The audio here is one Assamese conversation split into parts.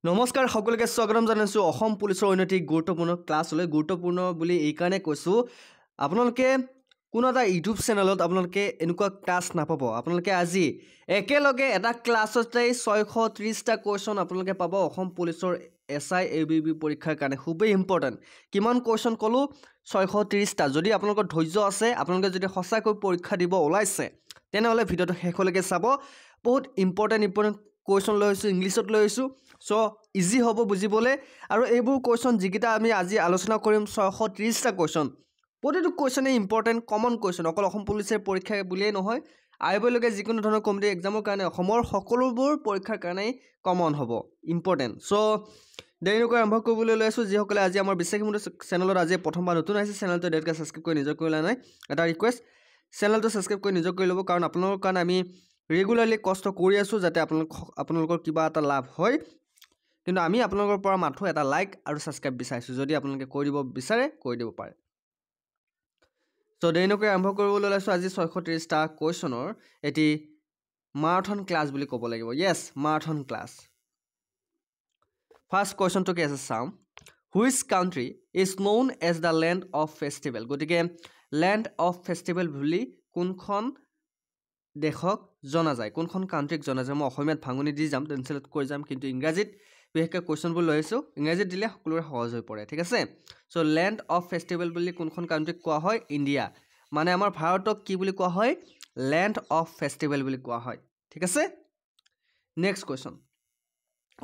নমস্কাৰ সকলোকে স্বাগতম জনাইছো অসম পুলিচৰ অন্যটি গুৰুত্বপূৰ্ণ ক্লাছলৈ গুৰুত্বপূৰ্ণ বুলি এই কাৰণে কৈছো আপোনালোকে কোনো এটা ইউটিউব চেনেলত আপোনালোকে এনেকুৱা ক্লাছ নাপাব আপোনালোকে আজি একেলগে এটা ক্লাছতে 630টা কোৱেশ্চন আপোনালোকে পাব অসম পুলিচৰ এসআই এবিবি পৰীক্ষাৰ কাৰণে খুবেই ইম্পৰ্টেন্ট কিমান কোৱেশ্চন কলো 630টা যদি আপোনালোকৰ ধৈৰ্য আছে আপোনালোকে যদি সঁচাকৈ পৰীক্ষা দিব ওলাইছে তেনেহলে ভিডিওটো শেষলৈকে চাব বহুত ইম্পৰ্টেন্ট কোৱেশ্চন লৈছো ইংলিছত লৈছো সো ইজি হ'ব বুজিবলে আৰু এইবোৰ কোৱেশ্চন যিকিটা আমি আজি আলোচনা কৰিম 630টা কোৱেশ্চন প্ৰতিটো কোৱেশ্চনে ইম্পৰ্টেন্ট কমন কোৱেশ্চন অকল অসম পুলিচৰ পৰীক্ষা বুলিয়ে নহয় আইবলৈকে যিকোনো ধৰণৰ কম্পিটিটিভ এক্সামৰ কাৰণে অসমৰ সকলোবোৰ পৰীক্ষাৰ কাৰণে কমন হ'ব ইম্পৰ্টেন্ট সো দেৰি নকৰি আৰম্ভ কৰিবলৈ লৈছো যিসকলে আজি আমাৰ বিশ্বাসীমূলক চেনেলত আজি প্ৰথমবাৰ নতুন আহিছে চেনেলটো ডেটকে সাবস্ক্ৰাইব কৰি নিজৰ কৰিলা নাই এটা ৰিকুৱেষ্ট চেনেলটো সাবস্ক্ৰাইব কৰি নিজৰ কৰি ল'ব কাৰণ আপোনালোকৰ কাৰণে আমি ৰেগুলাৰলি কষ্ট কৰি আছো যাতে আপোনালোকৰ কিবা এটা লাভ হয় কিন্তু আমি আপোনালোকৰ পৰা মাথো এটা লাইক আৰু সাবস্ক্ৰাইব বিচাৰিছো যদি আপোনালোকে কৰি দিব বিচাৰে কৰি দিব পাৰে সো দেৰি নকৰি আৰম্ভ কৰিবলৈ লৈছো আজি 630টা কোৱেশ্চনৰ এটি মাৰাথন ক্লাছ বুলি ক'ব লাগিব ইয়েস মাৰাথন ক্লাছ ফাৰ্স্ট কোৱেশ্চনটো কি আছে চাম which country is known as the land of festival গতিকে ল্যান্ড অফ ফেষ্টিভেল বুলি কোনখন দেশক জনা যায় কোনখন কান্ট্ৰিক জনা যায় মই অসমীয়াত ভাঙনি দি যাম ট্ৰান্সলেট কৰি যাম কিন্তু ইংৰাজীত বিশেষকৈ কোৱেশ্চনবোৰ লৈছো ইংৰাজীত দিলে সকলোৰে সহজ হৈ পৰে ঠিক আছে সো ল্যান্ড অফ ফেষ্টিভেল বুলি কোনখন কান্ট্ৰিক কোৱা হয় ইণ্ডিয়া মানে আমাৰ ভাৰতক কি বুলি কোৱা হয় ল্যান্ড অফ ফেষ্টিভেল বুলি কোৱা হয় ঠিক আছে next question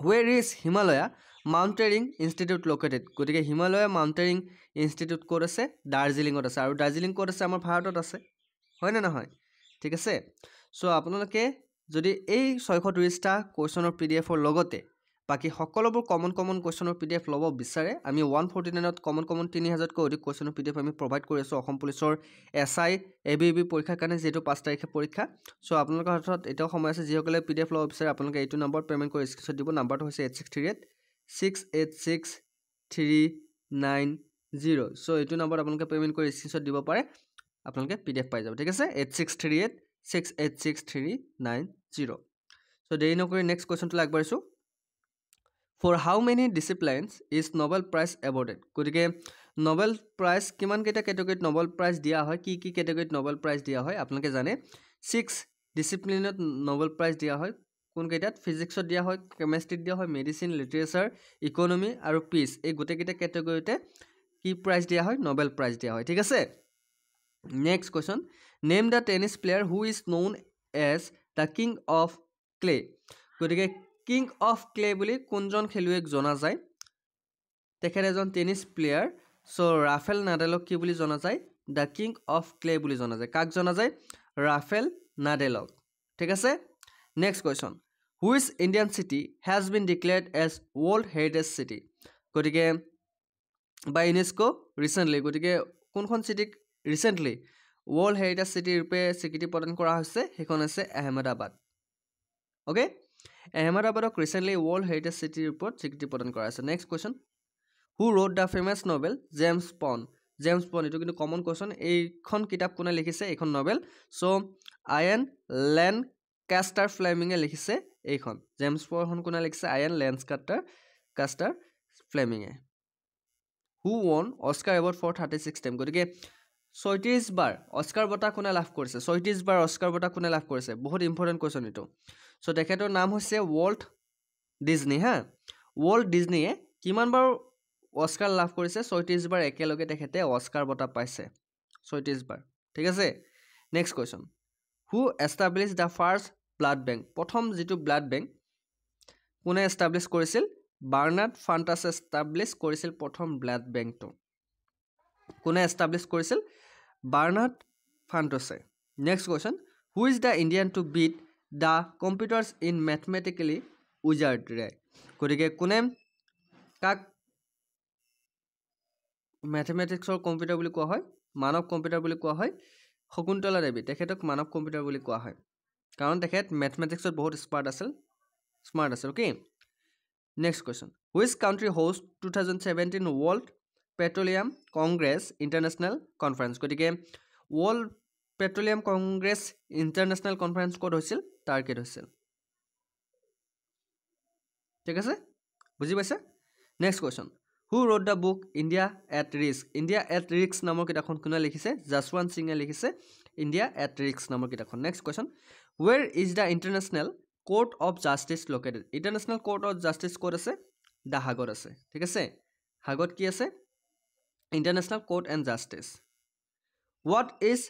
where is Himalaya Mountaineering Institute located গতিকে হিমালয় মাউণ্টেইনিং ইনষ্টিটিউট ক'ত আছে দাৰ্জিলিঙত আছে আৰু দাৰ্জিলিং ক'ত আছে আমাৰ ভাৰতত আছে হয় না নহয় ঠিক আছে সো আপোনালোকে যদি এই 630টা কোৱেশ্চনৰ পিডিএফৰ লগতে বাকি সকলোবোৰ কমন কোৱেশ্চনৰ পিডিএফ লব বিচাৰে আমি 149ত কমন 3000তকৈ অধিক কোৱেশ্চনৰ পিডিএফ আমি প্ৰভাইড কৰি আছো অসম পুলিচৰ এসআই এবিবি পৰীক্ষাৰ কাৰণে যেটো 5 তাৰিখে পৰীক্ষা সো আপোনালোকৰ হাতত এটাও সময় আছে যিসকলে পিডিএফ লব বিচাৰে আপোনালোকে এইটো নম্বৰ পেমেন্ট কৰি স্ক্ৰিনশ্বট দিব নম্বৰটো হৈছে 8638686390 সো এইটো নম্বৰ আপোনালোকে পেমেন্ট কৰি স্ক্ৰিনশ্বট দিব পাৰে আপোনালোকে পিডিএফ পাই যাব ঠিক আছে 8638686390 সো দেৰি নকৰি নেক্সট কোৱেশ্চনটো আগবাঢ়িছো For how many disciplines is Nobel Prize awarded? গতিকে Nobel Prize কিমান কেইটা ক্যাটাগৰীত Nobel Prize দিয়া হয় কি ক্যাটাগৰীত Nobel Prize দিয়া হয় আপোনালোকে জানে 6 ডিসিপ্লিনত Nobel Prize দিয়া হয় কোন কেইটাত ফিজিক্সত দিয়া হয় কেমিষ্ট্ৰিত দিয়া হয় মেডিসিন লিটাৰেচাৰ ইকোনমি আৰু পিস এই গোটেই কেইটা ক্যাটাগৰীতে কি প্ৰাইজ দিয়া হয় Nobel Prize দিয়া হয় ঠিক আছে next question name the tennis player who is known as the king of clay গতিকে কিং অফ ক্লে বুলি কোনজন খেলুৱৈক জনা যায় তেখেত এজন টেনিস প্লেয়াৰ সো ৰাফেল নাডালক কি বুলি জনা যায় দা কিং অফ ক্লে বুলি জনা যায় কাক জনা যায় ৰাফেল নাডালক ঠিক আছে next question which Indian city has been declared as world heritage city গতিকে বাই ইউনেস্কো ৰিসেন্টলি গতিকে কোনখন সিটিক ৰিসেন্টলি ওয়াৰ্ল্ড হেৰিটেজ সিটি ৰূপে স্বীকৃতি প্ৰদান কৰা হৈছে হেখন আছে Ahmedabad okay Ahmedabadok recently World Heritage City report স্বীকৃতি প্ৰদান কৰা আছে next question who wrote the famous novel James Bond এটো কিন্তু কমন কোৱেশ্চন এইখন কিতাপ কোনে লিখিছে এইখন নভেল সো আয়ান লেনকাস্টাৰ ফ্লেমিঙে লিখিছে এইখন জেমছ বন্ড কোনে লিখিছে আয়ান লেনকাস্টাৰ ফ্লেমিঙে who won Oscar award for 36 time গতিকে 36 বাৰ অস্কাৰ বঁটা কোনে লাভ কৰিছে 36 বাৰ অস্কাৰ বঁটা কোনে লাভ কৰিছে বহুত ইম্পৰ্টেন্ট কোৱেশ্চন এটো সো তেখেতৰ নাম হৈছে ওয়াল্ট ডিজনি হা ওয়াল্ট ডিজনিয়ে কিমান বাৰ অস্কাৰ লাভ কৰিছে 36 বাৰ একেলগে তেখেতে অস্কাৰ বঁটা পাইছে 36 বাৰ ঠিক আছে next question who establish the first blood bank প্ৰথম যেটো ব্লাড বেংক কোনে এস্টাব্লিশ কৰিছিল বাৰ্নাৰ্ড ফান্টাছে এস্টাব্লিশ কৰিছিল প্ৰথম ব্লাড বেংকটো কোনে এস্টাব্লিশ কৰিছিল বাৰ্নাৰ্ড ফান্টাছে next question who is the Indian to beat the computers in mathematically উইজাৰ্ডৰে গতিকে কোনে কাক ম্যাথমেটিক্সৰ কম্পিউটাৰ বুলি কোৱা হয় মানৱ কম্পিউটাৰ বুলি কোৱা হয় শকুন্তলা দেৱী তেখেতক মানৱ কম্পিউটাৰ বুলি কোৱা হয় কাৰণ তেখেত ম্যাথমেটিক্সত বহুত স্মাৰ্ট আছে okay next question which country host 2017 world petroleum congress international conference গতিকে world petroleum congress international conference ক'ত হৈছিল টাৰ্গেট হৈছিল ঠিক আছে বুজি পাইছে next question who wrote the book India at risk নামৰ কিতাপখন কোনে লিখিছে জাছৱন্ত সিঙে লিখিছে ইণ্ডিয়া এট ৰিস্ক নামৰ কিতাপখন next question ৱেৰ is the international court of justice located international court of justice ক'ত আছে দ্য হাগত আছে ঠিক আছে হাগত কি আছে international court and justice what is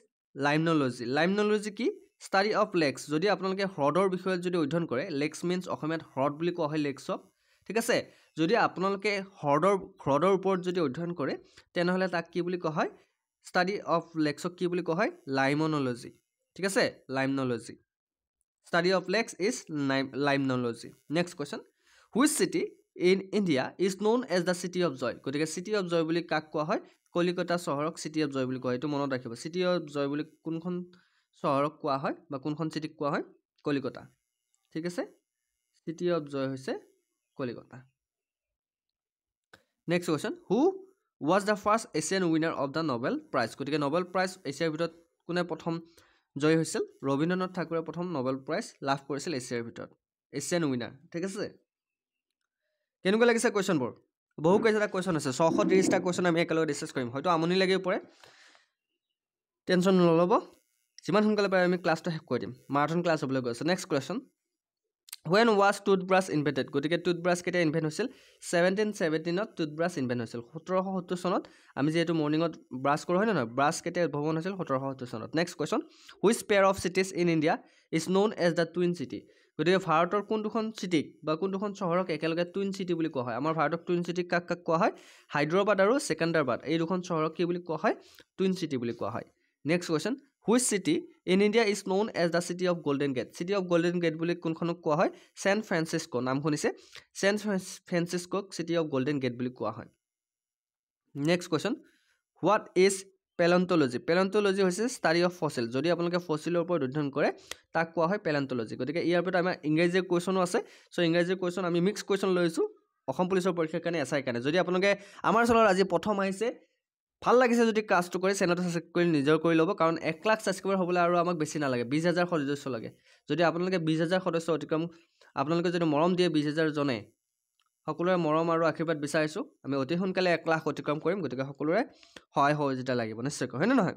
limnology কি ষ্টাডি অফ লেক্স যদি আপোনালোকে হ্ৰদৰ বিষয়ে যদি অধ্যয়ন কৰে লেক্স মিনছ অসমীয়াত হ্ৰদ বুলি কোৱা হয় লেক্সক ঠিক আছে যদি আপোনালোকে হ্ৰদৰ ওপৰত যদি অধ্যয়ন কৰে তেনেহ'লে তাক কি বুলি কোৱা হয় ষ্টাডি অফ লেক্সক কি বুলি কোৱা হয় লাইমনলজি ঠিক আছে limnology study of lakes is limnology next question which city in India is known as the city of joy গতিকে চিটি অফ জয় বুলি কাক কোৱা হয় কলিকতা চহৰক চিটি অফ জয় বুলি কোৱা হয় এইটো মনত ৰাখিব চিটি অফ জয় বুলি কোনখন চহৰক কোৱা হয় বা কোনখন চিটিক কোৱা হয় কলিকতা ঠিক আছে চিটি অফ জয় হৈছে Kolkata next question who was the first Asian winner of the Nobel prize গতিকে নোবেল প্ৰাইজ এছিয়াৰ ভিতৰত কোনে প্ৰথম জয় হৈছিল ৰবীন্দ্ৰনাথ ঠাকুৰে প্ৰথম নোবেল প্ৰাইজ লাভ কৰিছিল এছিয়াৰ ভিতৰত এছিয়ান উইনাৰ ঠিক আছে কেনেকুৱা লাগিছে কুৱেশ্যনবোৰ বহু কেইটা কুৱেশ্যন আছে 630টা কুৱেশ্যন আমি একেলগে ডিছকাছ কৰিম হয়তো আমনি লাগিব পৰে টেনশ্যন নল'ব যিমান সোনকালে পাৰে আমি ক্লাছটো শেষ কৰি দিম মাৰাথন ক্লাছ হ'বলৈ গৈ আছে next question when was toothbrush invented গতিকে টুথব্ৰাছ কেতিয়া ইনভেন্ট হৈছিল 1717 টুথব্ৰাছ ইনভেন্ট হৈছিল 1770 চনত আমি যেহেতু মৰ্নিঙত ব্ৰাছ কৰোঁ হয় নহয় ব্ৰাছ কেতিয়া উদ্ভাৱন হৈছিল 1770 চনত next question which pair of cities in India is known as the twin city গতিকে ভাৰতৰ কোন দুখন চিটিক বা কোন দুখন চহৰক একেলগে টুইন চিটি বুলি কোৱা হয় আমাৰ ভাৰতক টুইন চিটিক কাক কাক কোৱা হয় হায়দৰাবাদ আৰু ছেকেণ্ডাৰাবাদ এই দুখন চহৰক কি বুলি কোৱা হয় টুইন চিটি বুলি কোৱা হয় next question which city in India is known as the city of golden gate বুলি কোনখনক কোৱা হয় ছেণ্ট ফ্ৰান্সিস্কো নাম শুনিছে ছেণ্ট ফ্ৰান্সিস্কোক চিটি অফ গল্ডেন গেট বুলি কোৱা হয় next question what is palaeontology হৈছে ষ্টাডি অফ ফচিল যদি আপোনালোকে ফচিলৰ ওপৰত অধ্যয়ন কৰে তাক কোৱা হয় পেলেণ্টলজি গতিকে ইয়াৰ ওপৰত আমাৰ ইংৰাজীৰ কুৱেশ্যনো আছে চ' ইংৰাজীৰ কুৱেশ্যন আমি মিক্স কুৱেশ্যন লৈছোঁ অসম পুলিচৰ পৰীক্ষাৰ কাৰণে এছাইৰ কাৰণে যদি আপোনালোকে আমাৰ চেনেলত আজি প্ৰথম আহিছে ভাল লাগিছে যদি ক্লাছটো কৰি চেনেলটো ছাবস্ক্ৰাইব কৰি নিজৰ কৰি ল'ব কাৰণ 1 লাখ ছাবস্ক্ৰাইবাৰ হ'বলৈ আৰু আমাক বেছি নালাগে 20,000 সদস্য লাগে যদি আপোনালোকে 20,000 সদস্য অতিক্ৰম আপোনালোকে যদি মৰম দিয়ে 20,000 জনে সকলোৰে মৰম আৰু আশীৰ্বাদ বিচাৰিছোঁ আমি অতি সোনকালে 1 লাখ অতিক্ৰম কৰিম গতিকে সকলোৰে সহায় সহযোগিতা লাগিব নিশ্চয়কৈ হয় নে নহয়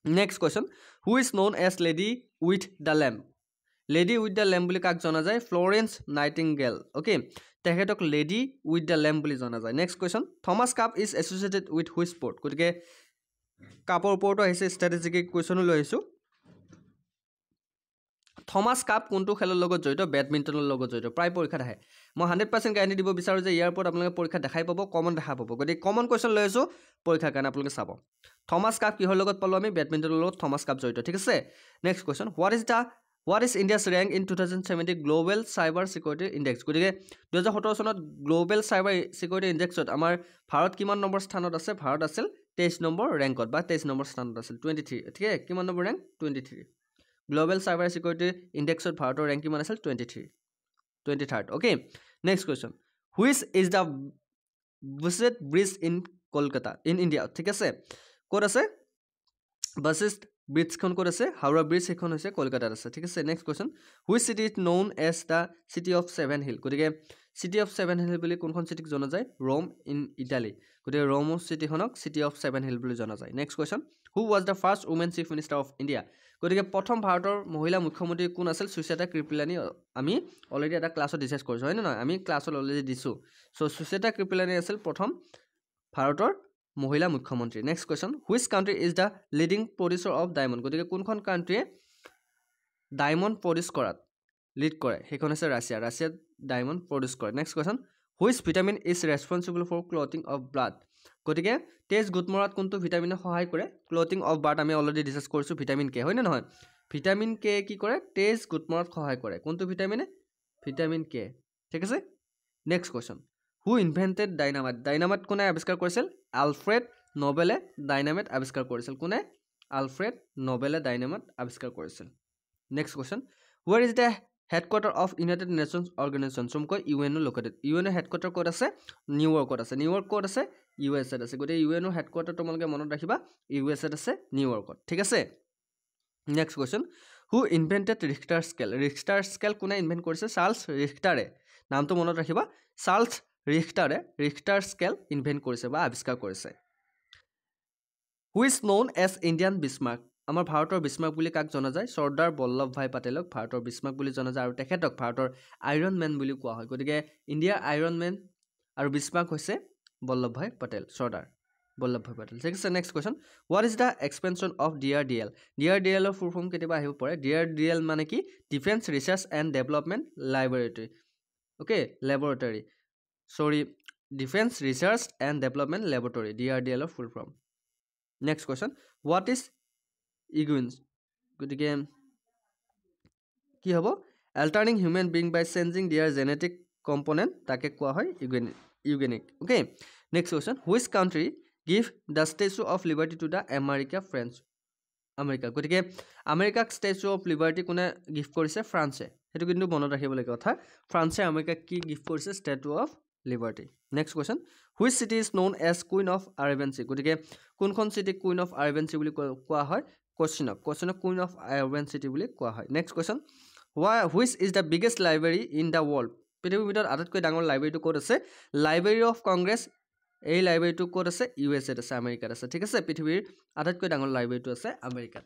next question who is known as lady with the lamp বুলি কাক জনা যায় ফ্লৰেন্স নাইটিংগেল অ'কে তেখেতক লেডি উইথ দ্য লেম্প বুলি জনা যায় next question Thomas cup is associated with which sport গতিকে কাপৰ ওপৰতো আহিছে ষ্ট্ৰেটেজিক কুৱেশ্যনো লৈ আহিছোঁ থমাছ কাপ কোনটো খেলৰ লগত জড়িত বেডমিণ্টনৰ লগত জড়িত প্ৰায় পৰীক্ষাত আহে মই 100% গ্যাৰাণ্টি দিব বিচাৰোঁ যে ইয়াৰ ওপৰত আপোনালোকে পৰীক্ষা দেখাই পাব কমন দেখা পাব গতিকে কমন কুৱেশ্যন লৈ আছোঁ পৰীক্ষাৰ কাৰণে আপোনালোকে চাব থমাছ কাপ কিহৰ লগত পালোঁ আমি বেডমিণ্টনৰ লগত থমাছ কাপ জড়িত ঠিক আছে next question what is India's rank in 2017 global cyber security index গতিকে 2017 চনত গ্ল'বেল চাইবাৰ ছিকিউৰিটি ইণ্ডেক্সত আমাৰ ভাৰত কিমান নম্বৰ স্থানত আছে ভাৰত আছিল 23 নম্বৰ ৰেংকত বা 23 নম্বৰ স্থানত আছিল 23 ঠিক আছে কিমান number rank 23 global cyber security ইণ্ডেক্সত ভাৰতৰ ৰেংক কিমান আছিল 23rd okay next question which is the বুছেট bridge in Kolkata in India ঠিক আছে ক'ত আছে বাছিষ্ট ব্ৰিজখন ক'ত আছে হাওৰা ব্ৰিজ সেইখন হৈছে কলকাতাত আছে ঠিক আছে next question which city is known as the city of 7 hill গতিকে চিটি অফ 7 হিল বুলি কোনখন চিটিক জনা যায় ৰোম ইন ইটালী গতিকে ৰোম চিটিখনক চিটি অফ 7 হিল বুলি জনা যায় next question who was the first women chief minister of India গতিকে প্ৰথম ভাৰতৰ মহিলা মুখ্যমন্ত্ৰী কোন আছিল সুচেতা কৃপলানী আমি অলৰেডি এটা ক্লাছত ডিছকাছ কৰিছোঁ হয় নে নহয় আমি ক্লাছত অলৰেডি দিছোঁ চ' সুচেতা কৃপলানী আছিল প্ৰথম ভাৰতৰ মহিলা মুখ্যমন্ত্ৰী next question which country is the leading producer of diamond গতিকে কোনখন কাণ্ট্ৰিয়ে ডায়মণ্ড প্ৰডিউচ কৰাত লিড কৰে সেইখন হৈছে ৰাছিয়াত ডায়মণ্ড প্ৰডিউচ কৰে next question which vitamin is responsible for clotting of blood গতিকে তেজ গোট মৰাত কোনটো ভিটামিনে সহায় কৰে ক্লটিং অফ ব্লাড আমি অলৰেডি ডিছকাছ কৰিছোঁ ভিটামিন কে হয় নে নহয় ভিটামিন কে কি কৰে তেজ গোট মৰাত সহায় কৰে কোনটো ভিটামিনে ভিটামিন কে ঠিক আছে নেক্সট কুৱেশ্যন হু ইনভেণ্টেড ডাইনামাইট কোনে আৱিষ্কাৰ কৰিছিল আলফ্ৰেড নবেলে ডাইনামাইট আৱিষ্কাৰ কৰিছিল কোনে আলফ্ৰেড নবেলে ডাইনামাইট আৱিষ্কাৰ কৰিছিল next question where is the headquarter of United nations organisation চমুকৈ ইউএনঅ' লোকেটেড ইউএনঅ' হেডকোৱাৰ্টাৰ ক'ত আছে নিউয়ৰ্কত আছে নিউয়ৰ্ক ক'ত আছে USA আছে গতিকে ইউএনঅ' হেডকোৱাৰ্টাৰ তোমালোকে মনত ৰাখিবা USA আছে নিউয়ৰ্কত ঠিক আছে next question who who invented Richter scale Richter scale কোনে ইনভেণ্ট কৰিছে চাৰ্লছ ৰিখটাৰে নামটো মনত ৰাখিবা চাৰ্লছ ৰিখটাৰে ৰিখটাৰ স্কেল ইনভেণ্ট কৰিছে বা আৱিষ্কাৰ কৰিছে who is known as Indian Bismarck আমাৰ ভাৰতৰ বিছমাৰ্ক বুলি কাক জনা যায় চৰ্দাৰ বল্লভভাই পেটেলক ভাৰতৰ বিছমাৰ্ক বুলি জনা যায় আৰু তেখেতক ভাৰতৰ আইৰণ মেন বুলি কোৱা হয় গতিকে ইণ্ডিয়াৰ আইৰণ মেন আৰু বিছমাৰ্ক হৈছে বল্লভভাই পেটেল চৰ্দাৰ বল্লভভাই পেটেল ঠিক আছে next question what is the expansion of DRDL DRDLৰ ফুল ফৰ্ম কেতিয়াবা আহিব পাৰে DRDL মানে কি defence research and development library okay laboratory sorry defence research and development laboratory DRDLৰ full form next question what is eugenics গতিকে কি হ'ব altering human being by changing their genetic component তাকে কোৱা হয় eugenic okay next question which country give the statue of liberty to the America গতিকে আমেৰিকাক ষ্টেচু অফ লিবাৰ্টি কোনে গিফ্ট কৰিছে ফ্ৰান্সে সেইটো কিন্তু মনত ৰাখিবলগীয়া কথা ফ্ৰান্সে আমেৰিকাক কি গিফ্ট কৰিছে statue of liberty next question which city is known as queen of Arabian sea গতিকে কোনখন চিটিক কুইন অফ আৰবেন চি বুলি কোৱা হয় কোশ্চিনক কুইন অফ আৰবেন চিটি বুলি কোৱা হয় next question which is the biggest library in the world পৃথিৱীৰ ভিতৰত আটাইতকৈ ডাঙৰ লাইব্ৰেৰীটো ক'ত আছে লাইব্ৰেৰী অফ কংগ্ৰেছ এই লাইব্ৰেৰীটো ক'ত আছে USA-ত আছে আমেৰিকাত আছে ঠিক আছে পৃথিৱীৰ আটাইতকৈ ডাঙৰ লাইব্ৰেৰীটো আছে আমেৰিকাত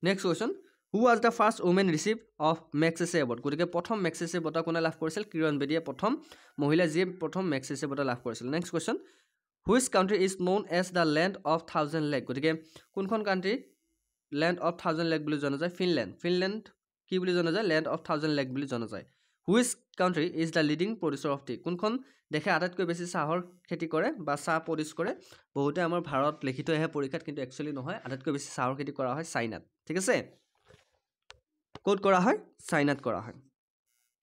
next question who was the first women receive of Magsaysay award গতিকে প্ৰথম মেগছেছে বঁটা কোনে লাভ কৰিছিল কিৰণ বেদীয়ে প্ৰথম মহিলা যিয়ে প্ৰথম মেগছেছে বঁটা লাভ কৰিছিল next question which country is known as the land of 1000 lake গতিকে কোনখন কাণ্ট্ৰি লেণ্ড অফ 1000 লেক বুলি জনা যায় ফিনলেণ্ড কি বুলি জনা যায় লেণ্ড অফ 1000 লেক বুলি জনা যায় which country is the leading producer of T কোনখন দেশে আটাইতকৈ বেছি চাহৰ খেতি কৰে বা চাহ প্ৰডিউচ কৰে বহুতে আমাৰ ভাৰত লিখিত আহে পৰীক্ষাত কিন্তু একচুৱেলি নহয় আটাইতকৈ বেছি চাহৰ খেতি কৰা হয় চাইনাত ঠিক আছে ক'ত কৰা হয় চাইনাত কৰা হয়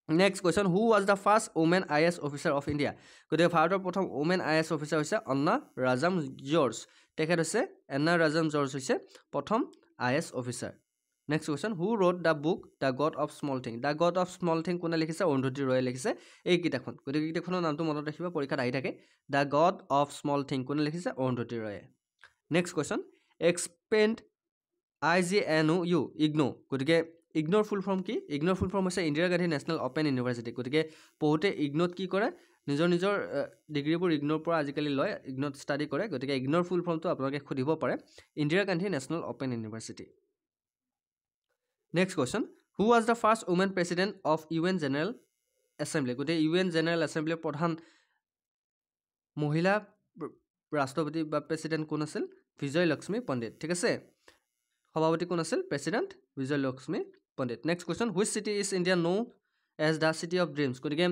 next question who was the first women IAS officer of India গতিকে ভাৰতৰ প্ৰথম ওমেন IAS অফিচাৰ হৈছে এন্না ৰাজাম জৰ্জ তেখেত হৈছে এন্না ৰাজাম জৰ্জ হৈছে প্ৰথম IAS officer next question who wrote the book the god of small thing কোনে লিখিছে অৰুন্ধতী ৰয়ে লিখিছে এই কিতাপখন গতিকে কিতাপখনৰ নামটো মনত ৰাখিবা পৰীক্ষাত আহি থাকে the god of small thing কোনে লিখিছে অৰুন্ধতী ৰয়ে নেক্সট কুৱেশ্যন এক্সপেণ্ড IGNOU ইগনো গতিকে ইগনোৰ ফুল ফৰ্ম কি ইগনোৰ ফুল ফৰ্ম হৈছে Indira Gandhi national open university গতিকে বহুতে ইগনোত কি কৰে নিজৰ ডিগ্ৰীবোৰ ইগনোৰ পৰা আজিকালি লয় ইগনোত ষ্টাডি কৰে গতিকে ইগনোৰ ফুল ফৰ্মটো আপোনালোকে সুধিব পাৰে Indira Gandhi national open university next question who was the first women president of UN general assembly গতিকে UN জেনেৰেল এছেম্বলিৰ প্ৰধান মহিলা ৰাষ্ট্ৰপতি বা প্ৰেচিডেণ্ট কোন আছিল বিজয় লক্ষ্মী পণ্ডিত ঠিক আছে সভাপতি কোন আছিল president Vijay Lakshmi Pandit next question which city is India known as the city of dreams গতিকে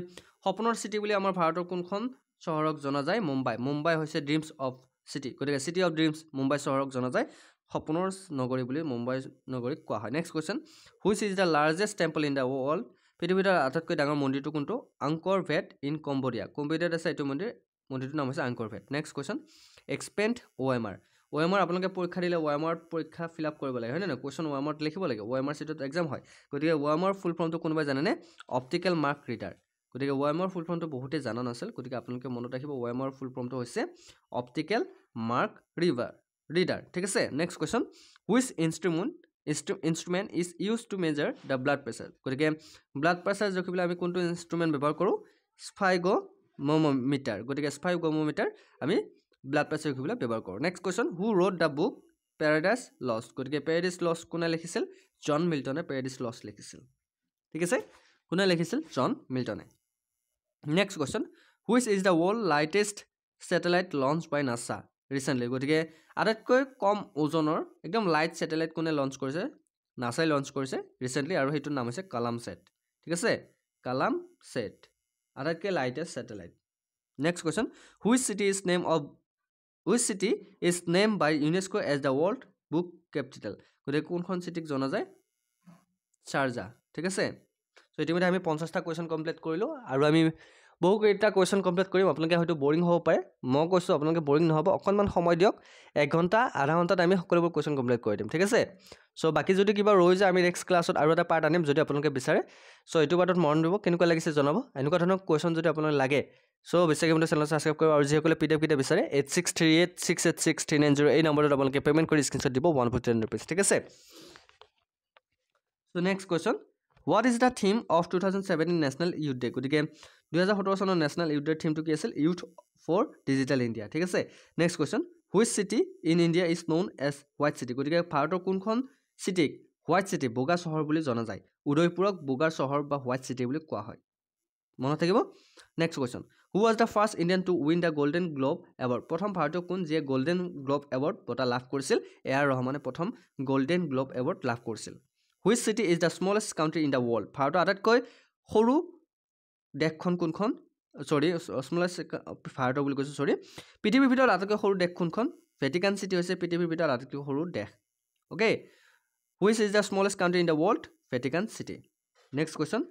সপোনৰ চিটি বুলি আমাৰ ভাৰতৰ কোনখন চহৰক জনা যায় মুম্বাই হৈছে ড্ৰিমছ অফ চিটি গতিকে চিটি অফ ড্ৰিমছ মুম্বাই চহৰক জনা যায় সপোনৰ নগৰী বুলি মুম্বাই নগৰীক কোৱা হয় next question which is the largest temple in the world পৃথিৱীৰ আটাইতকৈ ডাঙৰ মন্দিৰটো কোনটো আংকৰ ভেট ইন কম্বোডিয়াত আছে এইটো মন্দিৰটোৰ নাম হৈছে আংকৰ ভেট নেক্সট কুৱেশ্যন এক্সপেণ্ড OMR আপোনালোকে পৰীক্ষা দিলে OMR পৰীক্ষা ফিল আপ কৰিব লাগে হয় নে কুৱেশ্যন OMR লিখিব লাগে OMR চিটত এক্সাম হয় গতিকে OMR ফুল ফৰ্মটো কোনোবাই জানেনে অপটিকেল মাৰ্ক ৰিডাৰ গতিকে OMR ফুল ফৰ্মটো বহুতে জানা নাছিল গতিকে আপোনালোকে মনত ৰাখিব OMR ফুল ফৰ্মটো হৈছে অপটিকেল মাৰ্ক ৰিডাৰ ঠিক আছে next question which instrument is use to measure the blood pressure গতিকে ব্লাড প্ৰেছাৰ জুখিবলৈ আমি কোনটো ইনষ্ট্ৰুমেণ্ট ব্যৱহাৰ কৰোঁ স্ফাইগোমিটাৰ গতিকে স্ফাইগোমিটাৰ আমি ব্লাড প্ৰেছাৰ জুখিবলৈ ব্যৱহাৰ কৰোঁ next question who wrote the book paradise lost গতিকে পেৰাডাইজ লষ্ট কোনে লিখিছিল জন মিল্টনে পেৰাডাইজ লষ্ট লিখিছিল ঠিক আছে কোনে লিখিছিল জন মিল্টনে next question which is the world lightest satellite launch by NASA recently গতিকে আটাইতকৈ কম ওজনৰ একদম লাইট ছেটেলাইট কোনে লঞ্চ কৰিছে নাছাই লঞ্চ কৰিছে ৰিচেণ্টলি আৰু সেইটোৰ নাম হৈছে কালাম ছেট ঠিক আছে কালাম ছেট আটাইতকৈ lightest satellite next question which city is name by UNESCO as the world book capital গতিকে কোনখন চিটিক জনা যায় চাৰ্জা ঠিক আছে চ' ইতিমধ্যে আমি 50টা কুৱেশ্যন কমপ্লিট কৰিলোঁ আৰু আমি বহুকেইটা কুৱেশ্যন কমপ্লিট কৰিম আপোনালোকে হয়তো বৰিং হ'ব পাৰে মই কৈছোঁ আপোনালোকে বৰিং নহ'ব অকণমান সময় দিয়ক 1 ঘণ্টা আধা ঘণ্টাত আমি সকলোবোৰ কুৱেশ্যন কমপ্লিট কৰি দিম ঠিক আছে চ' বাকী যদি কিবা ৰৈ যায় আমি নেক্সট ক্লাছত আৰু এটা পাৰ্ট আনিম যদি আপোনালোকে বিচাৰে চ' এইটো পাৰ্টত মন দিব কেনেকুৱা লাগিছে জনাব এনেকুৱা ধৰণৰ কুৱেশ্যন যদি আপোনালোকে লাগে চ' বেছিকৈ মোৰ চেনেল ছাবস্ক্ৰাইব কৰিব আৰু যিসকলে PDF কেইটা বিচাৰে 8638686390 এই নম্বৰত আপোনালোকে পে'মেণ্ট কৰি স্ক্ৰীনশ্বট দিব 110 rupees ঠিক আছে so' next question What is the theme of 2017 National Youth Day? গতিকে 2017 চনৰ নেশ্যনেল ইউথ ডেৰ থিমটো কি আছিল ইউথ ফৰ ডিজিটেল ইণ্ডিয়া ঠিক আছে next question which city in India is known as white city গতিকে ভাৰতৰ কোনখন চিটিক হোৱাইট চিটি বগা চহৰ বুলি জনা যায় উদয়পুৰক বগাৰ চহৰ বা হোৱাইট চিটি বুলি কোৱা হয় মনত থাকিব next question who was the first Indian to win the golden globe award প্ৰথম ভাৰতীয় কোন যিয়ে গল্ডেন গ্লোব এৱাৰ্ড বঁটা লাভ কৰিছিল এ.আৰ. ৰহমানে প্ৰথম গল্ডেন গ্লোব এৱাৰ্ড লাভ কৰিছিল Which city is the smallest country in the world? ভাৰতৰ আটাইতকৈ সৰু দেশখন কোনখন সৰি স্মলেষ্ট ভাৰতৰ বুলি কৈছোঁ সৰি পৃথিৱীৰ ভিতৰত আটাইতকৈ সৰু দেশ কোনখন ভেটিকান চিটি হৈছে পৃথিৱীৰ ভিতৰত আটাইতকৈ সৰু দেশ okay Which is the smallest country in the world? Vatican City. Next question.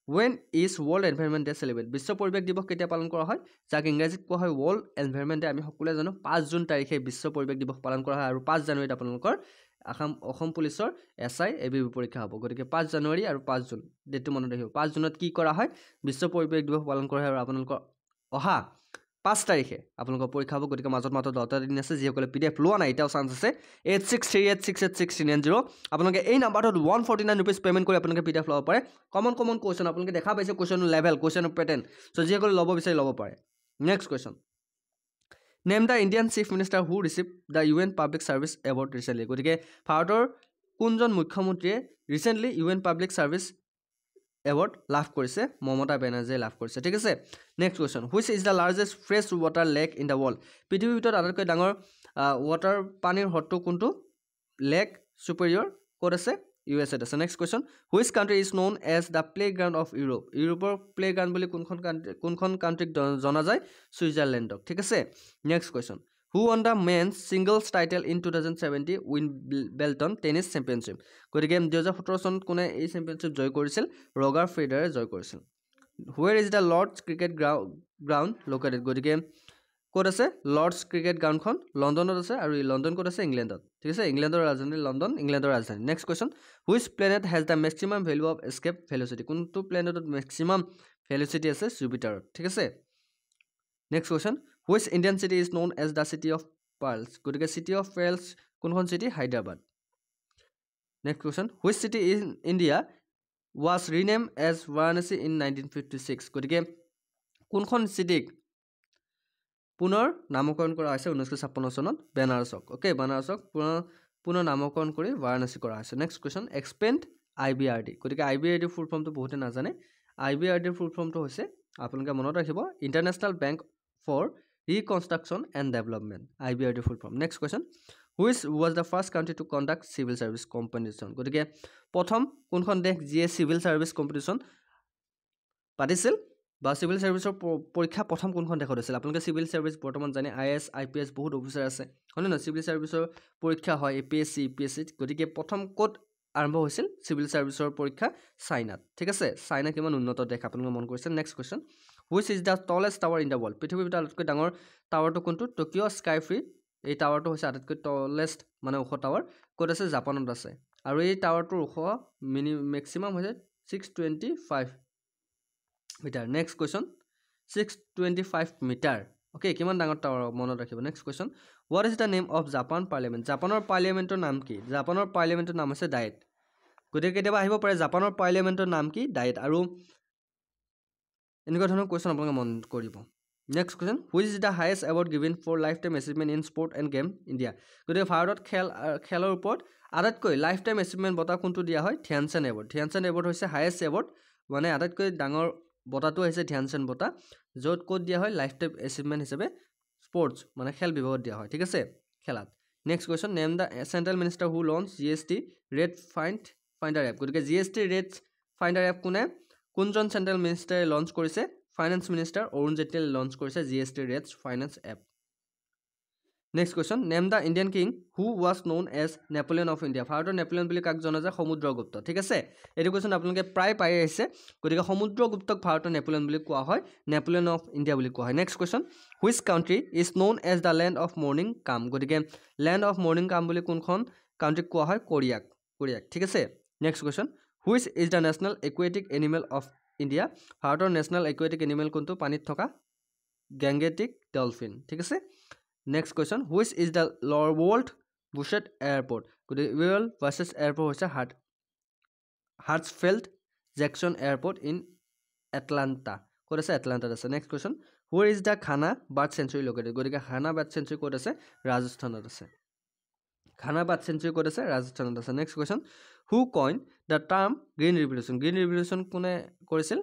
When is World Environment Day celebrated? বিশ্ব পৰিৱেশ দিৱস কেতিয়া পালন কৰা হয় যাক ইংৰাজীত কোৱা হয় World Environment Day আমি সকলোৱে জানো 5 জুন তাৰিখে বিশ্ব পৰিৱেশ দিৱস পালন কৰা হয় আৰু 5 জানুৱাৰীত আপোনালোকৰ অসম পুলিচৰ SI ABB পৰীক্ষা হ'ব গতিকে 5 জানুৱাৰী আৰু 5 জুন ডেটটো মনত ৰাখিব 5 জুনত কি কৰা হয় বিশ্ব পৰিৱেশ দিৱস পালন কৰা হয় আৰু আপোনালোকৰ অহা 5 তাৰিখে আপোনালোকৰ পৰীক্ষা হ'ব গতিকে মাজত মাত্ৰ 10টা দিন আছে যিসকলে PDF লোৱা নাই এতিয়াও চান্স আছে 8638686390 আপোনালোকে এই নাম্বাৰটোত 149 rupees পেমেণ্ট কৰি আপোনালোকে PDF ল'ব পাৰে কমন কুৱেশ্যন আপোনালোকে দেখা পাইছে কুৱেশ্যনৰ লেভেল কুৱেশ্যনৰ পেটাৰ্ণ চ' যিসকলে ল'ব বিচাৰি ল'ব পাৰে next question name the Indian chief minister who receive the UN public service award recently গতিকে ভাৰতৰ কোনজন মুখ্যমন্ত্ৰীয়ে recently UN public service award লাভ কৰিছে মমতা বেনাৰ্জীয়ে লাভ কৰিছে ঠিক আছে next question which is the largest fresh water lake in the world পৃথিৱীৰ ভিতৰত আটাইতকৈ ডাঙৰ ৱাটাৰ পানীৰ হ্ৰদটো কোনটো লেক ছুপেৰিয়ৰ ক'ত আছে USA আছে next question which country is known as the playground of Europe ইউৰোপৰ প্লে গ্ৰাউণ্ড বুলি কোনখন কাণ্ট্ৰিক জনা যায় ছুইজাৰলেণ্ডক ঠিক আছে next question who won the men's singles title in 2017 Wimbledon tennis championship গতিকে 2017 চনত কোনে এই চেম্পিয়নশ্বিপ জয় কৰিছিল ৰগাৰ ফেডাৰে জয় কৰিছিল where is the Lords cricket ground located গতিকে ক'ত আছে লৰ্ডছ ক্ৰিকেট গ্ৰাউণ্ডখন লণ্ডনত আছে আৰু এই লণ্ডন ক'ত আছে ইংলেণ্ডত ঠিক আছে ইংলেণ্ডৰ ৰাজধানী লণ্ডন ইংলেণ্ডৰ ৰাজধানী next question which planet has the maximum value of escape velocity কোনটো প্লেনেটত মেক্সিমাম ভেলোচিটি আছে জুপিটাৰত ঠিক আছে next question which Indian city is known as the city of pearls গতিকে চিটি অফ পেৰ্লছ কোনখন city Hyderabad next question which city in India was rename as Varanasi in 1956 গতিকে কোনখন চিটিক পুনৰ নামকৰণ কৰা হৈছে 1956 চনত বেনাৰসক অ'কে বেনাৰসক পুনৰ নামকৰণ কৰি বাৰাণসী কৰা হৈছে নেক্সট কুৱেশ্যন এক্সপেণ্ড IBRD গতিকে IBRD ফুল ফৰ্মটো বহুতে নাজানে IBRDৰ ফুল ফৰ্মটো হৈছে আপোনালোকে মনত ৰাখিব international bank for reconstruction and development IBRD full form next question which was the first country to conduct civil service competition গতিকে প্ৰথম কোনখন দেশ যিয়ে চিভিল ছাৰ্ভিচ কম্পিটিশ্যন পাতিছিল বা চিভিল ছাৰ্ভিচৰ পৰীক্ষা প্ৰথম কোনখন দেশত হৈছিল আপোনালোকে চিভিল ছাৰ্ভিচ বৰ্তমান জানে IAS IPS বহুত অফিচাৰ আছে হয়নে নহয় চিভিল ছাৰ্ভিচৰ পৰীক্ষা হয় APSC UPSC গতিকে প্ৰথম ক'ত আৰম্ভ হৈছিল চিভিল ছাৰ্ভিচৰ পৰীক্ষা চাইনাত ঠিক আছে চাইনা কিমান উন্নত দেশ আপোনালোকে মন কৰিছে next question which is the টলেষ্ট tower in the world পৃথিৱীৰ ভিতৰত আটাইতকৈ ডাঙৰ টাৱাৰটো কোনটো টকিঅ' স্কাই ফ্ৰী এই টাৱাৰটো হৈছে আটাইতকৈ টলেষ্ট মানে ওখ টাৱাৰ ক'ত আছে জাপানত আছে আৰু এই টাৱাৰটোৰ ওখ মেক্সিমাম হৈছে 625 metre next question 625 metre okay কিমান ডাঙৰ টাৱাৰ মনত ৰাখিব next question what is the name of Japan parliament জাপানৰ পাৰ্লিয়ামেণ্টৰ নাম কি জাপানৰ পাৰ্লিয়ামেণ্টৰ নাম হৈছে ডায়েট গতিকে কেতিয়াবা আহিব পাৰে জাপানৰ পাৰ্লিয়ামেণ্টৰ নাম কি ডায়েট আৰু এনেকুৱা ধৰণৰ কুৱেশ্যন আপোনালোকে মন কৰিব next question which is the highest award given for life time achievement in sport and game India গতিকে ভাৰতত খেলৰ ওপৰত আটাইতকৈ লাইফ টাইম এচিভমেণ্ট বঁটা কোনটো দিয়া হয় ধ্যান চান্দ এৱাৰ্ড হৈছে হায়েষ্ট এৱাৰ্ড মানে আটাইতকৈ ডাঙৰ বঁটাটো হৈছে ধ্যান চান্দ বঁটা য'ত ক'ত দিয়া হয় লাইফ টাইম এচিভমেণ্ট হিচাপে স্পৰ্টছ মানে খেল বিভাগত দিয়া হয় ঠিক আছে খেলাত next question name the central minister who launch GST rate finder app গতিকে GST ৰেট ফাইণ্ডাৰ এপ কোনজন চেণ্ট্ৰেল মিনিষ্টাৰে লঞ্চ কৰিছে ফাইনেন্স মিনিষ্টাৰ অৰুণ জেটলীয়ে লঞ্চ কৰিছে GST rates finance app next question name the Indian king who was known as Napoleon of India ভাৰতৰ নেপলিয়ন বুলি কাক জনা যায় সমুদ্ৰগুপ্ত ঠিক আছে এইটো কুৱেশ্যন আপোনালোকে প্ৰায় পাই আহিছে গতিকে সমুদ্ৰগুপ্তক ভাৰতৰ নেপলিয়ন বুলি কোৱা হয় নেপলিয়ন অফ ইণ্ডিয়া বুলি কোৱা হয় next question which country is known as the land of morning calm গতিকে লেণ্ড অফ মৰ্ণিং কাম বুলি কোনখন কাউণ্ট্ৰিক কোৱা হয় কোৰিয়াক ঠিক আছে next question which is the national aquatic animal of India ভাৰতৰ নেশ্যনেল একুৱেটিক এনিমেল কোনটো পানীত থকা গেংগেটিক ডলফিন ঠিক আছে next question which is the world busiest airport গতিকে ৱৰ্ল্ড বাছেছ এয়াৰপৰ্ট হৈছে Hartsfield Jackson airport in Atlanta ক'ত আছে এটলাণ্টাত আছে next question where is the Khana bird sanctuary located গতিকে খানা বাৰ্ড চেঞ্চুৰী ক'ত আছে ৰাজস্থানত আছে খানা বাৰ্ড চেঞ্চুৰী ক'ত আছে ৰাজস্থানত আছে next question who coin the term green revolution কোনে কৰিছিল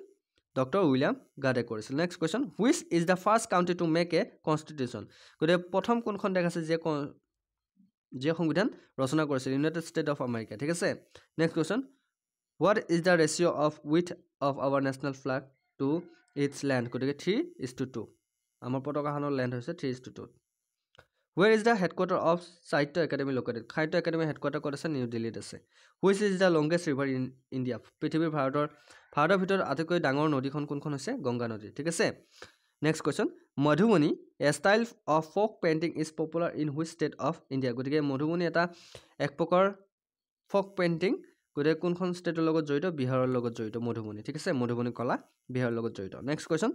ডক্টৰ উইলিয়াম গাৰ্ডে কৰিছিল next question which is the first country to make a constitution গতিকে প্ৰথম কোনখন দেশ আছে যিয়ে সংবিধান ৰচনা কৰিছিল ইউনাইটেড ষ্টেট অফ আমেৰিকা ঠিক আছে next question what is the ratio' of width of our national flag to its length গতিকে 3:2 আমাৰ পতাকাখনৰ লেণ্ড হৈছে 3:2 where is the headquarter of Sahitya Akademi located Sahitya একাডেমীৰ হেডকোৱাৰ্টাৰ ক'ত আছে নিউ দিল্লীত আছে which is the longest river in India ভাৰতৰ ভিতৰত আটাইতকৈ ডাঙৰ নদীখন কোনখন হৈছে গংগা নদী ঠিক আছে next question Madhubani A style of folk painting is popular in which state of India গতিকে মধুবনী এটা এক প্ৰকাৰ ফ'ক পেইণ্টিং গতিকে কোনখন ষ্টেটৰ লগত জড়িত বিহাৰৰ লগত জড়িত মধুবনী ঠিক আছে মধুবনী কলা বিহাৰৰ লগত জড়িত next question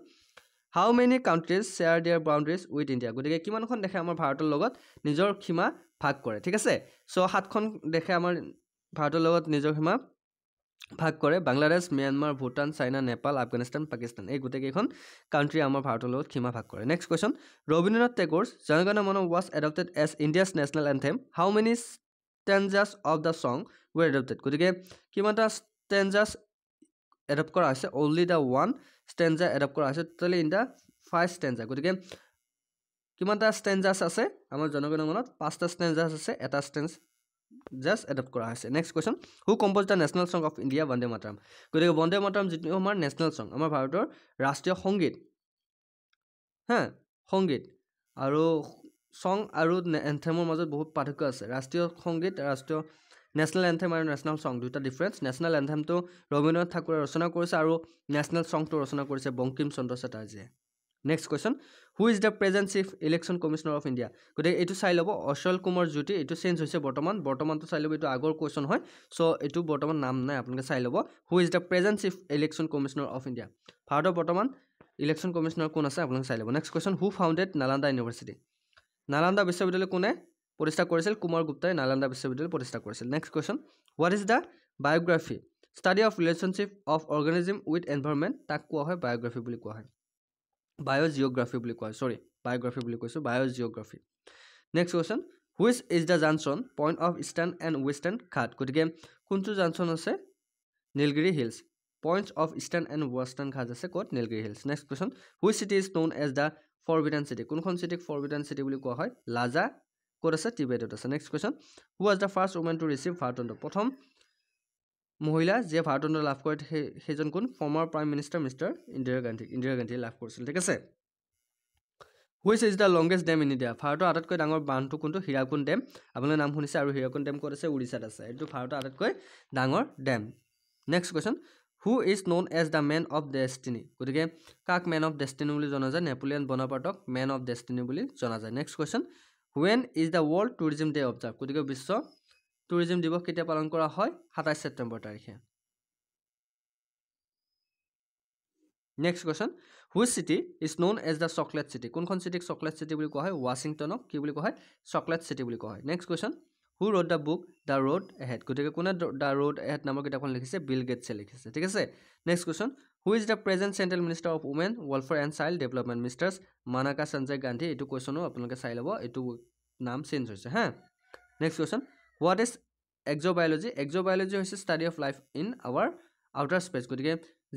how many countries share their boundaries with India গতিকে কিমানখন দেশে আমাৰ ভাৰতৰ লগত নিজৰ সীমা ভাগ কৰে ঠিক আছে চ' 7খন দেশে আমাৰ ভাৰতৰ লগত নিজৰ সীমা ভাগ কৰে বাংলাদেশ ম্যানমাৰ ভূটান চাইনা নেপাল আফগানিস্তান পাকিস্তান এই গোটেইকেইখন কাউণ্ট্ৰি আমাৰ ভাৰতৰ লগত সীমা ভাগ কৰে next question Rabindranath Tagore Jana Gana Mana was adopted as India's national anthem how many stanzas of the song were adopted গতিকে কিমানটা ষ্টেঞ্জাছ এডপ্ট কৰা হৈছে only the one stanza adopt কৰা হৈছে টোটেলি ইন দ্য 5 ষ্টেঞ্জা গতিকে কিমানটা ষ্টেঞ্জাছ আছে আমাৰ জনগণ মনত 5টা ষ্টেঞ্জাছ আছে এটা ষ্টেঞ্জ জাষ্ট এডপ্ট কৰা হৈছে next question who compose the national song of India Vande Mataram গতিকে বন্দে মাতৰম যিটো আমাৰ নেশ্যনেল ছং আমাৰ ভাৰতৰ ৰাষ্ট্ৰীয় সংগীত সংগীত আৰু ছং আৰু এন্থেমৰ মাজত বহুত পাৰ্থক্য আছে ৰাষ্ট্ৰীয় সংগীত ৰাষ্ট্ৰীয় নেশ্যনেল এন্থেম আৰু নেশ্যনেল ছং দুটা ডিফাৰেঞ্চ নেশ্যনেল এন্থেমটো ৰবীন্দ্ৰনাথ ঠাকুৰে ৰচনা কৰিছে আৰু নেশ্যনেল ছংটো ৰচনা কৰিছে বংকিম চন্দ্ৰ চেটাৰ্জীয়ে next question who is the present chief election commissioner of India গতিকে এইটো চাই ল'ব অচল কুমাৰ জ্যোতি এইটো চেঞ্জ হৈছে বৰ্তমানটো চাই ল'ব এইটো আগৰ কুৱেশ্যন হয় চ' এইটো বৰ্তমান নাম নাই আপোনালোকে চাই ল'ব হু is the present chief election commissioner of India ভাৰতৰ বৰ্তমান ইলেকশ্যন কমিশ্যনাৰ কোন আছে আপোনালোকে চাই ল'ব নেক্সট কুৱেশ্যন হু ফাউণ্ডেড নালান্দা ইউনিভাৰ্চিটি নালান্দা বিশ্ববিদ্যালয় কোনে প্ৰতিষ্ঠা কৰিছিল কুমাৰ গুপ্তাই নালান্দা বিশ্ববিদ্যালয় প্ৰতিষ্ঠা কৰিছিল next question what is the biography study of relationship of organism with environment তাক কোৱা হয় বায়োগ্ৰাফি বুলি কোৱা হয় বায়োজিঅ'গ্ৰাফি বুলি কোৱা হয় বায়োগ্ৰাফি বুলি কৈছোঁ biogeography next question which is the junction point of eastern and western Ghat গতিকে কোনটো জাংচন আছে Nilgiri hills points of eastern and western Ghat আছে ক'ত Nilgiri hills next question which city is known as the forbidden city কোনখন চিটিক ফৰবিডেন চিটি বুলি কোৱা হয় লাজা ক'ত আছে টিবেটত আছে next question who was the first women to receive Bharat Ratna প্ৰথম মহিলা যিয়ে ভাৰতৰত্ন লাভ কৰে সেইজন কোন former prime minister mister Indira গান্ধীয়ে লাভ কৰিছিল ঠিক আছে which is the longest dam in India ভাৰতৰ আটাইতকৈ ডাঙৰ বান্ধটো কোনটো হীৰাকুণ্ড ডেম আপোনালোকে নাম শুনিছে আৰু হীৰাকুণ্ড ডেম ক'ত আছে উৰিষ্যাত আছে এইটো ভাৰতৰ আটাইতকৈ ডাঙৰ dam next question who is known as the man of destiny গতিকে কাক মেন অফ ডেষ্টিনি বুলি জনা যায় নেপোলিয়ন বনাপাৰ্টক মেন অফ ডেষ্টিনি বুলি জনা যায় next question when is the world tourism day observe গতিকে বিশ্ব টুৰিজিম দিৱস কেতিয়া পালন কৰা হয় 27 ছেপ্টেম্বৰ তাৰিখে next question which city is known as the chocolate city কোনখন চিটিক চকলেট চিটি বুলি কোৱা হয় ৱাশ্বিংটনক কি বুলি কোৱা হয় চকলেট চিটি বুলি কোৱা হয় next question who wrote the book the road ahead গতিকে কোনে দ্য ৰোড এহেড নামৰ কিতাপখন লিখিছে বিল গেটছে লিখিছে ঠিক আছে next question who is the present central minister of women welfare and child development mister Maneka Sanjay Gandhi এইটো কুৱেশ্যনো আপোনালোকে চাই ল'ব এইটো নাম চেঞ্জ হৈছে next question what is exobiology হৈছে study of life in our outer space গতিকে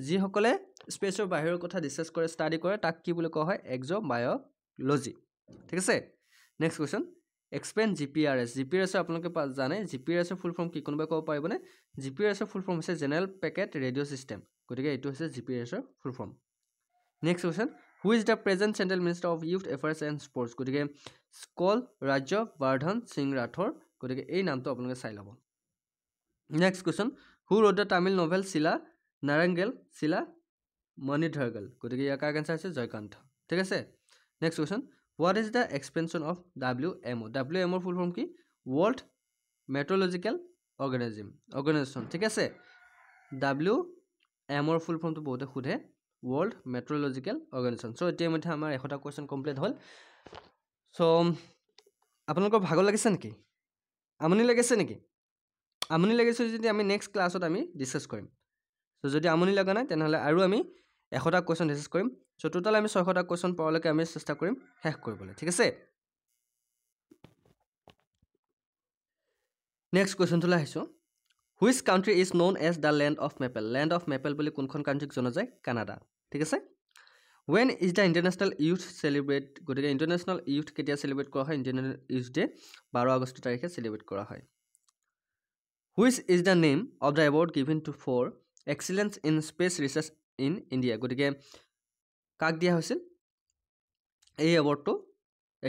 যিসকলে স্পেচৰ বাহিৰৰ কথা ডিছকাছ কৰে ষ্টাডি কৰে তাক কি বুলি কোৱা হয় এক্স'বায়'লজি ঠিক আছে নেক্সট কুৱেশ্যন এক্সপ্লেইন জিপিআৰএছ আপোনালোকে জানে জিপিআৰএছৰ ফুল ফৰ্ম কি কোনোবাই ক'ব পাৰিবনে জিপিআৰএছৰ ফুল ফৰ্ম হৈছে জেনেৰেল পেকেট ৰেডিঅ' চিষ্টেম গতিকে এইটো হৈছে জিপিআৰএছৰ full form next question who is the present central minister of youth affairs and sports গতিকে স্কল ৰাজ্য বৰ্ধন সিং ৰাঠোৰ গতিকে এই নামটো আপোনালোকে চাই ল'ব next question who wrote the Tamil novel Sila Nerangalil Sila Manithargal গতিকে ইয়াৰ কাৰেক্ট আনসাৰ হৈছে জয়কান্ত ঠিক আছে next question what is the expansion of WMO WMOৰ ফুল ফৰ্ম কি ৱৰ্ল্ড মেট্ৰলজিকেল অৰ্গেনাইজেশ্যন ঠিক আছে WMOৰ ফুল ফৰ্মটো বহুতে সোধে ৱৰ্ল্ড মেট্ৰলজিকেল অৰ্গেনাইজেশ্যন চ' এতিয়া মধ্যে আমাৰ 100টা কুৱেশ্যন কমপ্লিট হ'ল চ' আপোনালোকৰ ভাগৰ লাগিছে নেকি আমনি লাগিছে নেকি আমনি লাগিছে যদি আমি নেক্সট ক্লাছত আমি ডিছকাছ কৰিম চ' যদি আমনি লগা নাই তেনেহ'লে আৰু আমি 100টা কুৱেশ্যন ডিছকাছ কৰিম চ' টোটাল আমি 600টা কুৱেশ্যন পোৱালৈকে আমি চেষ্টা কৰিম শেষ কৰিবলৈ ঠিক আছে নেক্সট কুৱেশ্যনটোলৈ আহিছোঁ which country is known as the land of maple বুলি কোনখন কাণ্ট্ৰিক জনা যায় কানাডা ঠিক আছে when is the international youth celebrate গতিকে ইণ্টাৰনেশ্যনেল ইউথ কেতিয়া চেলিব্ৰেট কৰা হয় ইণ্টাৰনেশ্যনেল ইউথ ডে 12 আগষ্ট তাৰিখে চেলিব্ৰেট কৰা হয় which is the name of the award given to for excellence in space research in India গতিকে কাক দিয়া হৈছিল এই এৱাৰ্ডটো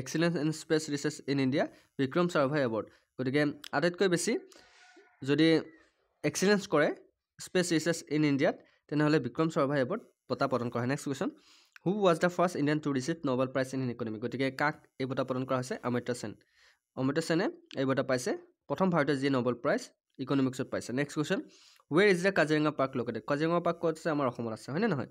excellence in space research in India Vikram Sarabhai award গতিকে আটাইতকৈ বেছি যদি এক্সিলেঞ্চ কৰে স্পেচ ৰিচাৰ্চ ইন ইণ্ডিয়াত তেনেহ'লে বিক্ৰম সাৰাভাই এৱাৰ্ড বঁটা প্ৰদান কৰা হয় next question who was the first Indian to receive Nobel prize in economy গতিকে কাক এই বঁটা প্ৰদান কৰা হৈছে অমৰ্ত্য সেনে এই বঁটা পাইছে প্ৰথম ভাৰতীয় যিয়ে নোবেল প্ৰাইজ ইকনমিক্সত পাইছে next question where is the Kaziranga park located Kaziranga park ক'ত আছে আমাৰ অসমত আছে হয়নে নহয়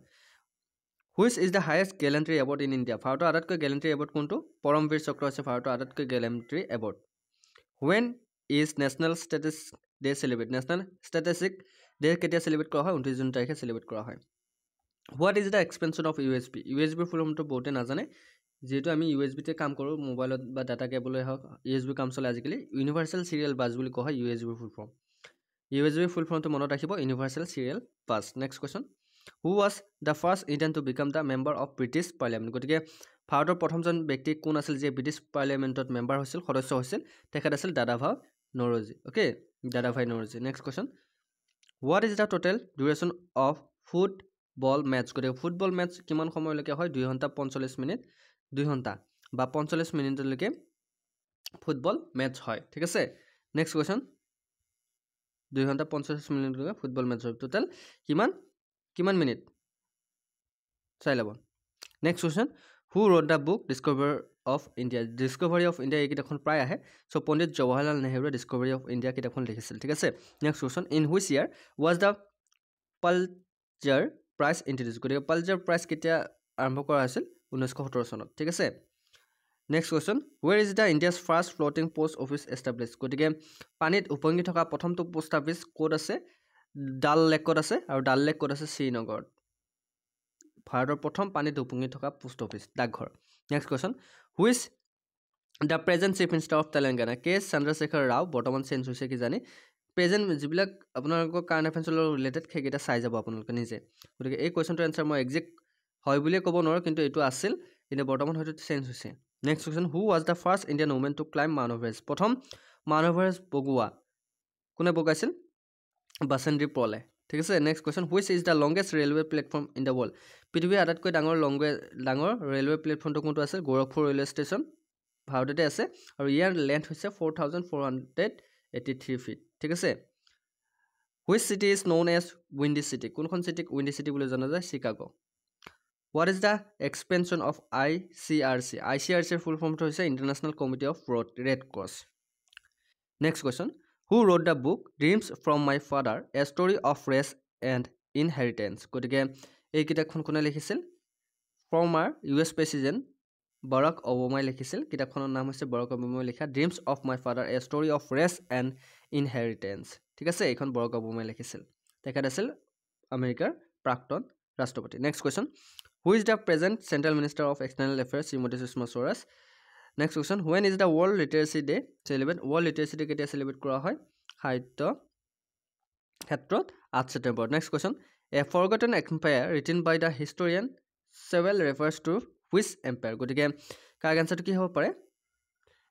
which is the highest gallantry award in India ভাৰতৰ আটাইতকৈ গেলেণ্ট্ৰি এৱাৰ্ড কোনটো পৰমবীৰ চক্ৰ হৈছে ভাৰতৰ আটাইতকৈ gallantry award when is national statistic day celebrate national statistic day কেতিয়া চেলিব্ৰেট কৰা হয় 29 জুন তাৰিখে চেলিব্ৰেট কৰা হয় what is the expansion of USB full ফৰ্মটো বহুতে নাজানে যেহেতু আমি USB-তে কাম কৰোঁ মোবাইলত বা ডাটা কেবলে হওক USB কাম চলে আজিকালি ইউনিভাৰ্চেল চিৰিয়েল বাছ বুলি কোৱা হয় USB ফুল ফৰ্ম USB ফুল ফৰ্মটো মনত ৰাখিব universal serial bus next question who was the first Indian to become the member of British parliament গতিকে ভাৰতৰ প্ৰথমজন ব্যক্তি কোন আছিল যিয়ে ব্ৰিটিছ পাৰ্লিয়ামেণ্টত মেম্বাৰ হৈছিল সদস্য হৈছিল তেখেত আছিল দাদাভাই Naoroji okay Dadabhai Naoroji next question what is the total duration of football match গতিকে ফুটবল মেটচ কিমান সময়লৈকে হয় 2 ঘণ্টা 45 মিনিট 2 ঘণ্টা বা 45 মিনিটলৈকে ফুটবল মেটচ হয় ঠিক আছে নেক্সট কুৱেশ্যন 2 ঘণ্টা 45 মিনিটলৈকে ফুটবল মেটচ হয় টোটেল কিমান মিনিট চাই ল'ব next question who wrote the book discovery of India এই কিতাপখন প্ৰায় আহে চ' পণ্ডিত জৱাহৰলাল নেহৰুৱে ডিস্কভাৰী অফ ইণ্ডিয়া কিতাপখন লিখিছিল ঠিক আছে next question in which year was the Pulitzer prize introduce গতিকে পালজাৰ প্ৰাইজ কেতিয়া আৰম্ভ কৰা হৈছিল 1917 চনত ঠিক আছে next question where is the India's first floating post office establish গতিকে পানীত উপঙি থকা প্ৰথমটো পোষ্ট অফিচ ক'ত আছে ডাল লেকত আছে আৰু ডাল লেক ক'ত আছে শ্ৰীনগৰত ভাৰতৰ প্ৰথম পানীত উপঙি থকা পোষ্ট অফিচ ডাকঘৰ next question which the present chief minister of Telangana K Chandrashekar Rao বৰ্তমান চেঞ্জ হৈছে কি জানি প্ৰেজেণ্ট যিবিলাক আপোনালোকৰ কাৰেণ্ট এফেয়াৰ্ছৰ লগত ৰিলেটেড সেইকেইটা চাই যাব আপোনালোকে নিজে গতিকে এই কুৱেশ্যনটোৰ এনচাৰ মই একজেক্ট হয় বুলিয়ে ক'ব নোৱাৰোঁ কিন্তু এইটো আছিল কিন্তু বৰ্তমান হয়তো চেঞ্জ হৈছে next question who was the first Indian women to climb mount Everest প্ৰথম মাউণ্ট এভাৰেষ্ট বগোৱা কোনে বগাইছিল বাসেন্দ্ৰী পলে ঠিক আছে next question which is the longest railway platform in the world পৃথিৱীৰ আটাইতকৈ ডাঙৰ ৰেলৱে প্লেটফৰ্মটো কোনটো আছিল গোৰখপুৰ ৰেলৱে ষ্টেচন ভাৰততে আছে আৰু ইয়াৰ লেন্থ হৈছে 4483 ফিট ঠিক আছে which city is known as windy city কোনখন চিটিক উইণ্ডি চিটি বুলি জনা যায় Chicago what is the expansion of ICRC full ফৰ্মটো হৈছে international committee of red cross next question who wrote the book dreams from my father a story of race and inheritance গতিকে এই কিতাপখন কোনে লিখিছিল ফৰ্মাৰ US প্ৰেছিডেণ্ট বাৰাক ওবামাই লিখিছিল কিতাপখনৰ নাম হৈছে বাৰাক ওবামাই লিখা dreams of my father a story of race and inheritance ঠিক আছে এইখন বাৰাক ওবামাই লিখিছিল তেখেত আছিল আমেৰিকাৰ প্ৰাক্তন ৰাষ্ট্ৰপতি next question who is the present central minister of external affairs Shrimati Sushma Swaraj next question when is the world literacy day celebrate world literacy day কেতিয়া চেলিব্ৰেট কৰা হয় সাহিত্য ক্ষেত্ৰত 8 September next question a forgotten empire written by the historian Sewell refers to which empire গতিকে কাৰেক্ট আনচাৰটো কি হ'ব পাৰে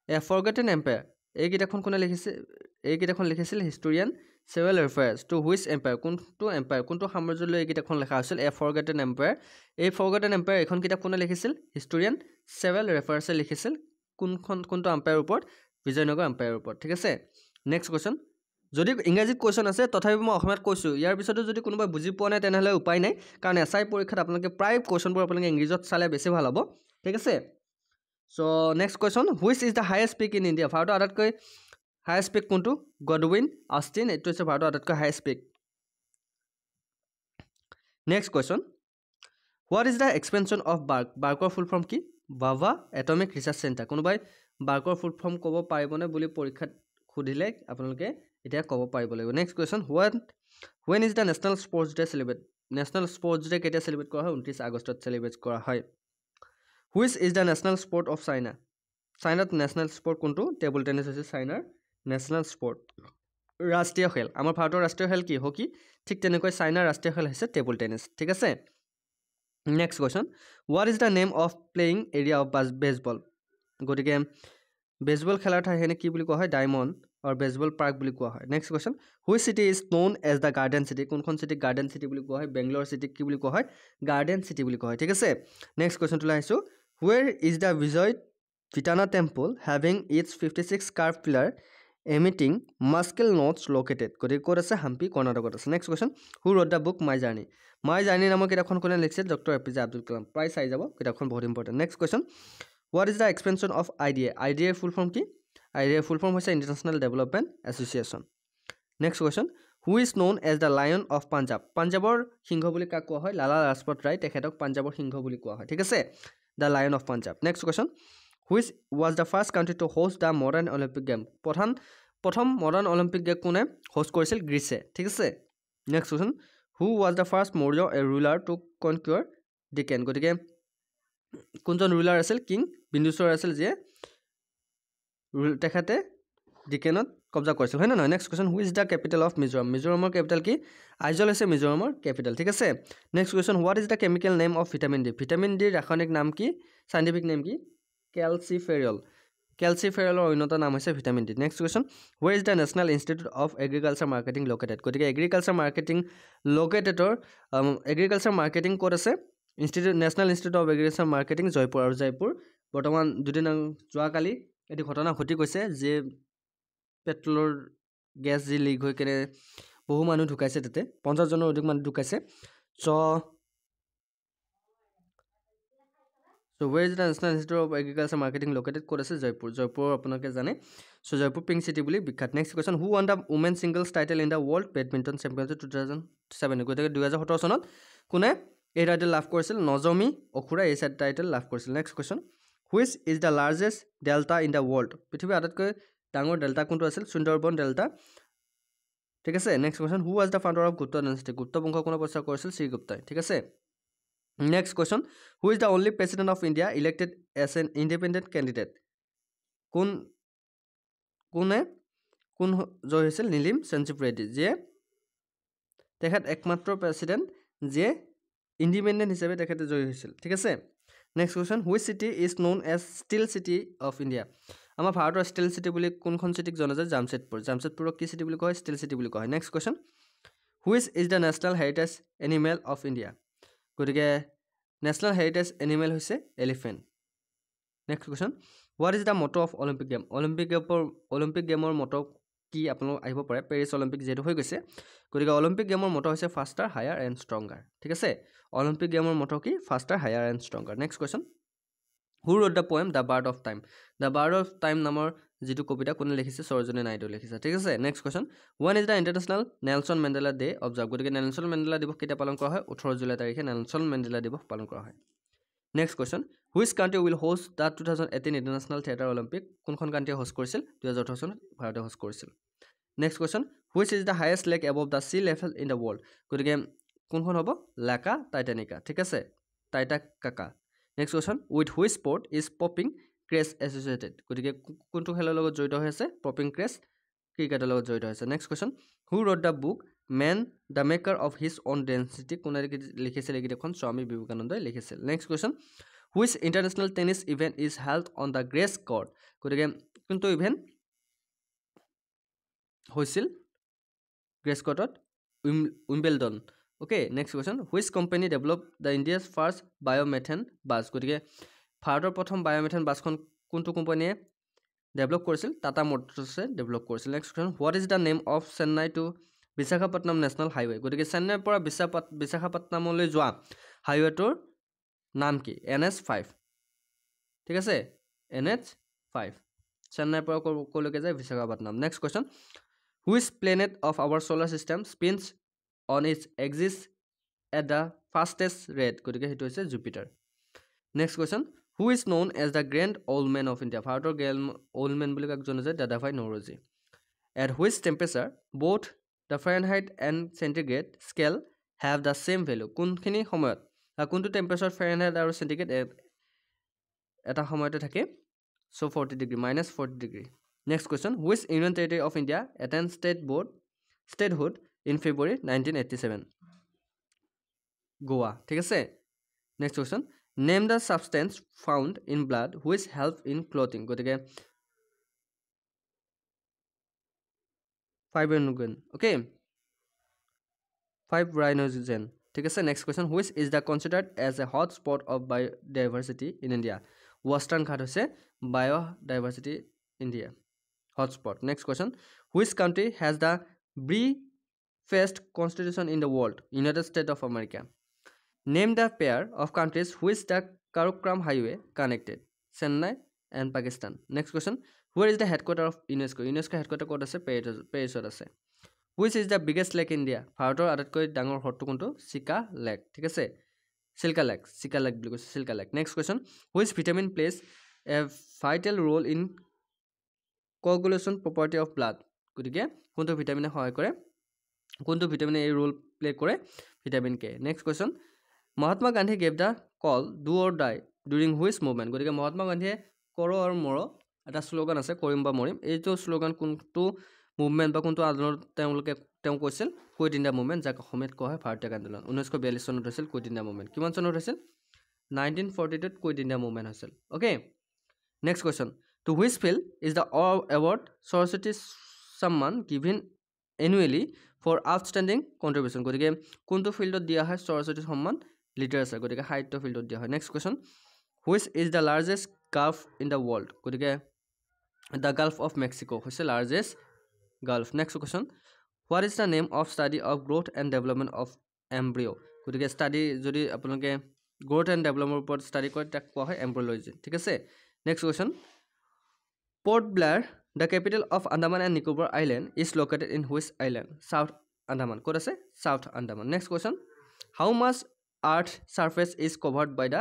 এ ফৰগটেন এম্পায়াৰ এই কিতাপখন কোনে লিখিছিল historian Sewell refers to which empire কোনটো সাম্ৰাজ্যলৈ এই কিতাপখন লিখা হৈছিল এ ফৰগটেন এম্পায়াৰ এই ফৰগটেন এম্পায়াৰ এইখন কিতাপ কোনে লিখিছিল হিষ্টৰিয়ান চেভেল ৰেফাৰ্ছে লিখিছিল কোনটো আম্পায়াৰৰ ওপৰত বিজয়নগৰ আম্পায়াৰৰ ওপৰত ঠিক আছে নেক্সট কোৱেশ্চন যদি ইংৰাজীত কোৱেশ্চন আছে তথাপি মই অসমীয়াত কৈছোঁ ইয়াৰ পিছতো যদি কোনোবাই বুজি পোৱা নাই তেনেহ'লে উপায় নাই কাৰণ এছআই পৰীক্ষাত আপোনালোকে প্ৰায় কোৱেশ্চনবোৰ আপোনালোকে ইংৰাজীত চালে বেছি ভাল হ'ব ঠিক আছে so' next question which is the highest peak in India ভাৰতৰ আটাইতকৈ হায়েষ্ট পিক কোনটো গডউইন অষ্টিন এইটো হৈছে ভাৰতৰ আটাইতকৈ highest peak next question what is the expansion of BARC বাৰ্কৰ ফুল ফৰ্ম কি বাভা এটমিক ৰিচাৰ্চ চেণ্টাৰ কোনোবাই বাৰ্কৰ ফুল ফৰ্ম ক'ব পাৰিবনে বুলি পৰীক্ষাত সুধিলে আপোনালোকে এতিয়া ক'ব পাৰিব লাগিব next question when is the national sports day celebrate national sports day কেতিয়া চেলিব্ৰেট কৰা হয় 29 আগষ্টত চেলিব্ৰেট কৰা হয় which is the national sport of China চাইনাত নেশ্যনেল স্পৰ্ট কোনটো টেবুল টেনিছ হৈছে চাইনাৰ নেশ্যনেল স্পৰ্ট ৰাষ্ট্ৰীয় খেল আমাৰ ভাৰতৰ ৰাষ্ট্ৰীয় খেল কি হকী ঠিক তেনেকৈ চাইনাৰ ৰাষ্ট্ৰীয় খেল হৈছে টেবুল টেনিছ ঠিক আছে next question what is the name of playing area of baseball গতিকে বেছবল খেলাৰ ঠাইখিনি কি বুলি কোৱা হয় ডায়মণ্ড আৰু বেছবল পাৰ্ক বুলি কোৱা হয় next question which city is known as the garden city কোনখন চিটিক গাৰ্ডেন চিটি বুলি কোৱা হয় বেংগলোৰ চিটিক কি বুলি কোৱা হয় গাৰ্ডেন চিটি বুলি কোৱা হয় ঠিক আছে নেক্সট কুৱেশ্যনটোলৈ আহিছোঁ where is the Vijay Vittala temple having its 56 carved pillar emitting musical notes located গতিকে ক'ত আছে হাম্পি কৰ্ণাটকত আছে next question who wrote the book my journey নামৰ কিতাপখন কোনে লিখিছিল doctor A P J Abdul Kalam প্ৰায় চাই যাব কিতাপখন বহুত important next question what is the expansion of I D A full form কি I D A full form হৈছে international development association next question who is known as the lion of Punjab পাঞ্জাৱৰ সিংহ বুলি কাক কোৱা হয় লালা লাজপত ৰায় তেখেতক পাঞ্জাৱৰ সিংহ বুলি কোৱা হয় ঠিক আছে the lion of Punjab next question which was the first country to host the modern Olympic game প্ৰথম মডাৰ্ণ অলিম্পিক গেম কোনে হোষ্ট কৰিছিল গ্ৰীচে ঠিক আছে next question who was the first Maurya ruler to conquer Deccan গতিকে কোনজন ৰুলাৰ আছিল কিং বিন্দুচৰ আছিল যিয়ে তেখেতে ডিকেনত কব্জা কৰিছিল হয় নে নহয় next question who is the capital of মিজোৰামৰ কেপিটেল কি আইজল হৈছে মিজোৰামৰ কেপিটেল ঠিক আছে next question what is the chemical name of vitamin ডিৰ ৰাসায়নিক নাম কি চাইণ্টিফিক নেম কি কেলচিফেৰলৰ অন্যতম নাম হৈছে vitamin D next question where is the national institute of agriculture marketing located গতিকে এগ্ৰিকালচাৰ মাৰ্কেটিং ক'ত আছে national institute of agriculture marketing Jaipur আৰু জয়পুৰ বৰ্তমান দুদিন যোৱাকালি এটি ঘটনা ঘটি গৈছে যে পেট্ৰলৰ গেছ যি লিক হৈ কেনে বহু মানুহ ঢুকাইছে তাতে 50জনৰ অধিক মানুহ ঢুকাইছে So where is the National Institute of Agriculture Marketing located? ক'ত আছে জয়পুৰ আপোনালোকে জানে so জয়পুৰ পিংক চিটি বুলি বিখ্যাত next question who one the women singles title in the world badminton championship 2007 গতিকে 2017 চনত কোনে এই টাইটেল লাভ কৰিছিল নজমি অখুৰা এই টাইটেল লাভ কৰিছিল next question which is the largest delta in the world পৃথিৱীৰ আটাইতকৈ ডাঙৰ ডেল্টা কোনটো আছিল সুন্দৰবন ডেল্টা ঠিক আছে next question who was the founder of Gupta dynasty Gupta বংশ কোনে প্ৰতিষ্ঠা কৰিছিল শ্ৰীগুপ্তাই ঠিক আছে next question who is the only president of India elected as an independent candidate কোন জয় হৈছিল নীলিম সঞ্জীৱ ৰেড্ডি যিয়ে তেখেত একমাত্ৰ প্ৰেচিডেণ্ট যিয়ে ইণ্ডিপেণ্ডেণ্ট হিচাপে তেখেতে জয়ী হৈছিল ঠিক আছে next question which city is known as steel city of India আমাৰ ভাৰতৰ ষ্টিল চিটি বুলি কোনখন চিটিক জনা যায় জামছেদপুৰক কি চিটি বুলি কোৱা হয় ষ্টিল চিটি বুলি কোৱা হয় next question which is the national heritage animal of India গতিকে নেশ্যনেল হেৰিটেজ এনিমেল হৈছে elephant next question what is the motto of olympic গেমৰ মটো কি আপোনালোক আহিব পাৰে পেৰিছ অলিম্পিক যিহেতু হৈ গৈছে গতিকে অলিম্পিক গেমৰ মটো হৈছে ফাষ্টাৰ হায়াৰ এণ্ড ষ্ট্ৰংগাৰ ঠিক আছে অলিম্পিক গেমৰ মটো কি faster higher and stronger next question who wrote the poem the bird of time নামৰ যিটো কবিতা কোনে লিখিছে সৰোজিনী নাইডু লিখিছে ঠিক আছে next question one is the international Nelson Mandela day observe গতিকে নেলছন মেণ্ডেলা দিৱস কেতিয়া পালন কৰা হয় 18 জুলাই তাৰিখে নেলছন মেণ্ডেলা দিৱস পালন কৰা হয় next question which country will host the 2018 international theatre olympic কোনখন কাণ্ট্ৰিয়ে হোষ্ট কৰিছিল 2018 চনত ভাৰতে হোষ্ট কৰিছিল next question which is the highest lake above the sea level in the world গতিকে কোনখন হ'ব লাকা টাইটানিকা ঠিক আছে Titicaca next question with which sport is popping crease associated গতিকে কোনটো খেলৰ লগত জড়িত হৈ আছে পপিং ক্ৰেছ ক্ৰিকেটৰ লগত জড়িত হৈছে next question who wrote the book man the maker of his own destiny কোনে লিখিছিল এই কিতাপখন স্বামী বিবেকানন্দই লিখিছিল next question which international tennis event is held on the grass court গতিকে কোনটো ইভেণ্ট হৈছিল গ্ৰেছ কৰ্টত Wimbledon okay next question which company develop the India's first biomethane bus গতিকে ভাৰতৰ প্ৰথম বায়'মেথেন বাছখন কোনটো কোম্পানীয়ে ডেভেলপ কৰিছিল টাটা মটৰ্ছে ডেভেলপ কৰিছিল next question what is the name of Chennai to Visakhapatnam national highway গতিকে চেন্নাইৰ পৰা বিশাখাপট্টনমলৈ যোৱা হাইৱেটোৰ নাম কি NH5 ঠিক আছে NH5 চেন্নাইৰ পৰা ক'লৈকে যায় Visakhapatnam next question which planet of our solar system spins on its axis at the fastest rate গতিকে সেইটো হৈছে Jupiter next question who is known as the grand old man of India ভাৰতৰ গ্ৰেণ্ড অল্ড মেন বুলি কাক জনা যায় Dadabhai Naoroji at which temperature both the Fahrenheit and centigrade scale have the same value কোনখিনি সময়ত কোনটো টেম্পাৰেচাৰ Fahrenheit আৰু centigrade এটা সময়তে থাকে so 40 degree minus 40 degree next question which union territory of India attained statehood in February 1987 Goa ঠিক আছে next question name the substance found in blood which help in clothing গতিকে fibrinogen okay fibrinogen ঠিক আছে next question which is the considered as a hot spot of biodiversity in India western ghat hoise biodiversity India hot spot next question which country has the briefest constitution in the world United States of America name the pair of countries which the Karakoram highway connected Chennai and Pakistan next question where is the headquarters of UNESCO headquarters ক'ত আছে পেৰিছত আছে which is the biggest lake in India ভাৰতৰ আটাইতকৈ ডাঙৰ হ্ৰদটো কোনটো চিকা লেক ঠিক আছে চিল্কা লেক বুলি কৈছে চিল্কা lake next question which vitamin plays a vital role in coagulation property of blood গতিকে কোনটো ভিটামিনে সহায় কৰে কোনটো ভিটামিনে এই ৰোল প্লে কৰে vitamin K next question Mahatma Gandhi gave the call do or die during which movement গতিকে মহাত্মা গান্ধীয়ে কৰ আৰু মৰ এটা স্লোগান আছে কৰিম বা মৰিম এইটো স্লোগান কোনটো মুভমেন্ট বা কোনটো আন্দোলন তেওঁ কৈছিল কুইট ইণ্ডিয়া মুভমেন্ট যাক অসমীয়াত কোৱা হয় ভাৰতীয় আন্দোলন 1942 চনত হৈছিল কুইট ইণ্ডিয়া মুভমেন্ট কিমান চনত হৈছিল 1942 কুইট ইণ্ডিয়া মুভমেন্ট হৈছিল okay next question two which field is the award Saraswati Samman given annually for outstanding contribution গতিকে কোনটো ফিল্ডত দিয়া হয় সৰস্বতী সন্মান লিটাৰেচাৰ গতিকে সাহিত্য ফিল্ডত দিয়া হয় next question which is the largest gulf in the world গতিকে দ্য গাল্ফ অফ মেক্সিকো হৈছে largest gulf next question what is the name of study of growth and development of embryo' গতিকে ষ্টাডি যদি আপোনালোকে গ্ৰোথ এণ্ড ডেভেলপমেণ্টৰ ওপৰত ষ্টাডি কৰে তাক কোৱা হয় এম্ব্ৰিঅ'লজি ঠিক আছে next question Port Blair the capital of Andaman and Nicobar island is located in which island south Andaman ক'ত আছে south Andaman next question how much earth surface is covered by the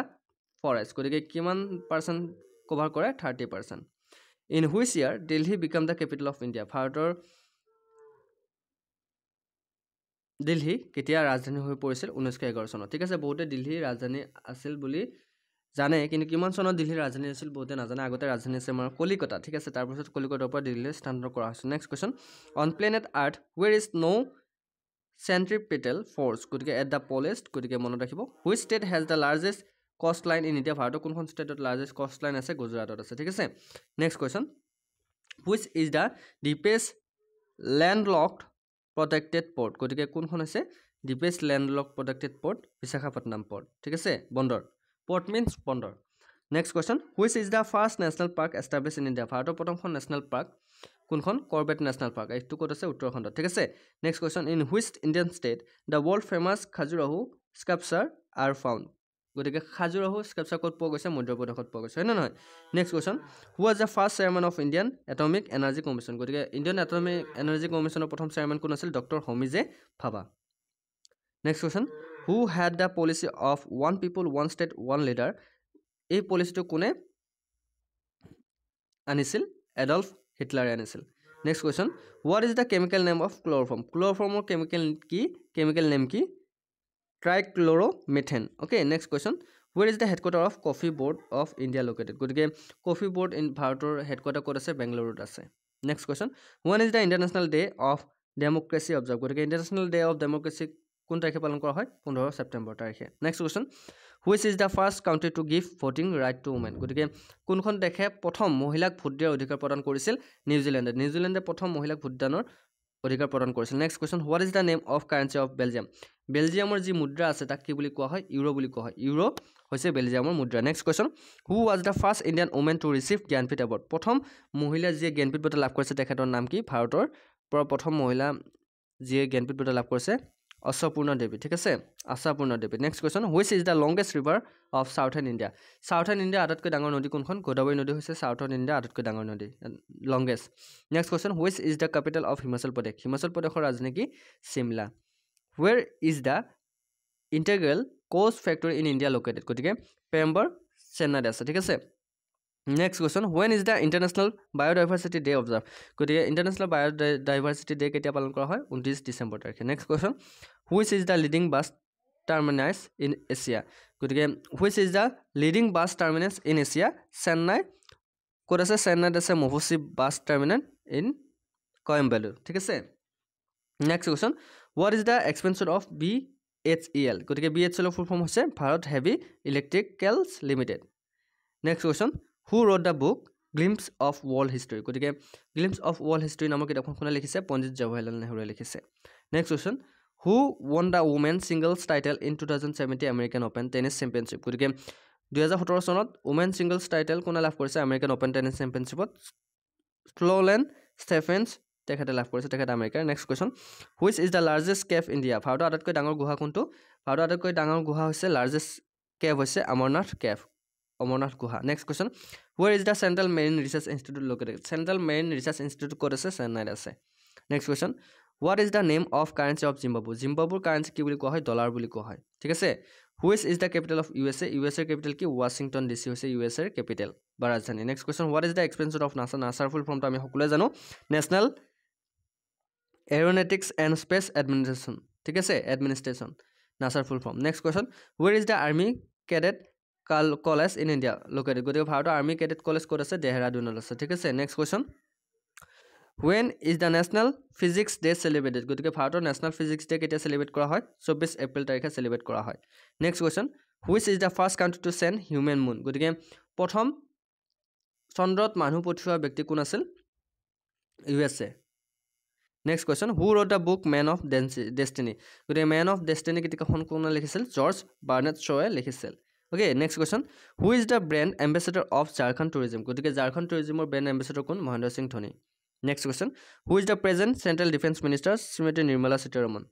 forest গতিকে কিমান পাৰ্চেণ্ট কভাৰ কৰে 30% in which year Delhi become the capital of India ভাৰতৰ দিল্লী কেতিয়া ৰাজধানী হৈ পৰিছিল 1911 চনত ঠিক আছে বহুতে দিল্লী ৰাজধানী আছিল বুলি জানে কিন্তু কিমান চনত দিল্লী ৰাজধানী আছিল বহুতে নাজানে আগতে ৰাজধানী আছিল আমাৰ কলিকতা ঠিক আছে তাৰপিছত কলিকতাৰ পৰা দিল্লীলৈ স্থানান্তৰ কৰা হৈছে next question on planet earth where is no centrifugal force গতিকে এট দ্য পলেষ্ট গতিকে মনত ৰাখিব which state has the largest coast line in India ভাৰতৰ কোনখন ষ্টেটত লাৰ্জেষ্ট কষ্ট লাইন আছে গুজৰাটত আছে ঠিক আছে next question which is the deepest landlocked protected port গতিকে কোনখন আছে deepest landlocked protected port Visakhapatnam port ঠিক আছে বন্দৰ পৰ্ট মিনছ বন্দৰ next question which is the first national park establish in India ভাৰতৰ প্ৰথমখন নেশ্যনেল পাৰ্ক কোনখন কৰবেট নেশ্যনেল পাৰ্ক এইটো ক'ত আছে উত্তৰাখণ্ডত ঠিক আছে next question in which Indian state the world famous Khajuraho sculpture are found গতিকে খাজুৰাহো স্কাল্পচাৰ ক'ত পোৱা গৈছে মধ্যপ্ৰদেশত পোৱা গৈছে হয় নে নহয় next question who was the first chairman of Indian atomic energy commission গতিকে ইণ্ডিয়ান এটমিক এনাৰ্জি কমিশ্যনৰ প্ৰথম চেয়াৰমেন কোন আছিল doctor Homi J Bhabha next question who had the policy of one people one state one leader এই পলিচিটো কোনে আনিছিল এডলফ হিটলাৰে আনিছিল next question what is the chemical name of ক্ল'ৰফৰ্মৰ কেমিকেল নেম কি trichloromethane okay next question where is the headquarter of coffee board of India located গতিকে কফি বৰ্ড ভাৰতৰ হেডকোৱাৰ্টাৰ ক'ত আছে বেংগালুৰুত আছে next question when is the international day of democracy observe গতিকে ইণ্টাৰনেশ্যনেল ডে অফ ডেম'ক্ৰেচি কোন তাৰিখে পালন কৰা হয় 15 ছেপ্টেম্বৰ তাৰিখে next question which is the first country to give voting right to women গতিকে কোনখন দেশে প্ৰথম মহিলাক ভোট দিয়াৰ অধিকাৰ প্ৰদান কৰিছিল নিউজিলেণ্ডে প্ৰথম মহিলাক ভোটদানৰ অধিকাৰ প্ৰদান কৰিছিল next question what is the name of currency of Belgium বেলজিয়ামৰ যি মুদ্ৰা আছে তাক কি বুলি কোৱা হয় ইউৰো বুলি কোৱা হয় ইউৰো হৈছে বেলজিয়ামৰ মুদ্ৰা next question who was the first Indian women to receive Jnanpith award প্ৰথম মহিলা যিয়ে জ্ঞানপীঠ বঁটা লাভ কৰিছে তেখেতৰ নাম কি ভাৰতৰ পৰা প্ৰথম মহিলা যিয়ে জ্ঞানপীঠ বঁটা লাভ কৰিছে আশাপূৰ্ণা দেৱী ঠিক আছে Ashapurna Devi next question which is the longest river of southern India southern India আটাইতকৈ ডাঙৰ নদী কোনখন গোদাবৰী নদী হৈছে চাউথাৰ্ণ ইণ্ডিয়া আটাইতকৈ ডাঙৰ নদী longest next question which is the capital of Himachal প্ৰদেশৰ ৰাজধানী কি Shimla where is the integral coach factory in India located গতিকে পেম্বৰ চেন্নাইত আছে ঠিক আছে next question when is the international biodiversity day observe গতিকে ইণ্টাৰনেশ্যনেল বায়'ডাইভাৰ্চিটি ডে কেতিয়া পালন কৰা হয় 29 ডিচেম্বৰ তাৰিখে next question which is the leading bus terminus in Asia গতিকে which is the leading bus terminus in Asia Chennai ক'ত আছে চেন্নাইত আছে Mofussil bus terminal in Koyambedu ঠিক আছে next question what is the expansion of BHEL গতিকে BHELৰ ফুল ফৰ্ম হৈছে Bharat heavy electricals limited next question who wrote the book glimpses of world history গতিকে গ্লিম্পছ অফ ৱৰ্ল্ড হিষ্ট্ৰী নামৰ কিতাপখন কোনে লিখিছে পণ্ডিত জৱাহৰলাল নেহৰুৱে লিখিছে next question who won the women singles title in 2017 American open tennis championship গতিকে 2017 চনত ওমেন ছিংগলছ টাইটেল কোনে লাভ কৰিছে আমেৰিকান অ'পেন টেনিছ চেম্পিয়নশ্বিপত স্ল'লেন ষ্টেফেন্স তেখেতে লাভ কৰিছে তেখেতে আমেৰিকাৰ next question which is the largest cave India ভাৰতৰ আটাইতকৈ ডাঙৰ গুহা কোনটো ভাৰতৰ আটাইতকৈ ডাঙৰ গুহা হৈছে লাৰ্জেষ্ট কেভ হৈছে অমৰনাথ গুহা next question where is the central marine research institute located central marine research institute ক'ত আছে চেন্নাইত আছে next question what is the name of currency of জিম্বাবুৰ কাৰেঞ্চি কি বুলি কোৱা হয় ডলাৰ বুলি কোৱা হয় ঠিক আছে which is the capital of USA capital কি ৱাশ্বিংটন DC হৈছে USA কেপিটেল বা ৰাজধানী next question what is the expansion of নাছাৰ ফুল ফৰ্মটো আমি সকলোৱে জানো national aeronautics and space administration ঠিক আছে এডমিনিষ্ট্ৰেশ্যন নাছাৰ full form next question where is the army cadet college in India located গতিকে ভাৰতৰ আৰ্মি কেডেট কলেজ ক'ত আছে দেহৰাদুনত আছে ঠিক আছে next question when is the national physics day celebrated গতিকে ভাৰতৰ নেশ্যনেল ফিজিক্স ডে কেতিয়া চেলিব্ৰেট কৰা হয় 24 এপ্ৰিল তাৰিখে চেলিব্ৰেট কৰা হয় next question which is the first country to send human moon গতিকে প্ৰথম চন্দ্ৰত মানুহ পঠিওৱা ব্যক্তি কোন আছিল USA next question who wrote the book man of destiny গতিকে মেন অফ ডেষ্টিনি কিতাপখন কোনে লিখিছিল জৰ্জ বাৰ্নেট শ্ব'য়ে লিখিছিল okay next question who is the brand ambassador of Jharkhand tourism গতিকে ঝাৰখণ্ড টুৰিজিমৰ ব্ৰেণ্ড এম্বেচেডৰ কোন Mahendra Singh Dhoni next question who is the present central defence minister Shrimati Nirmala Sitharaman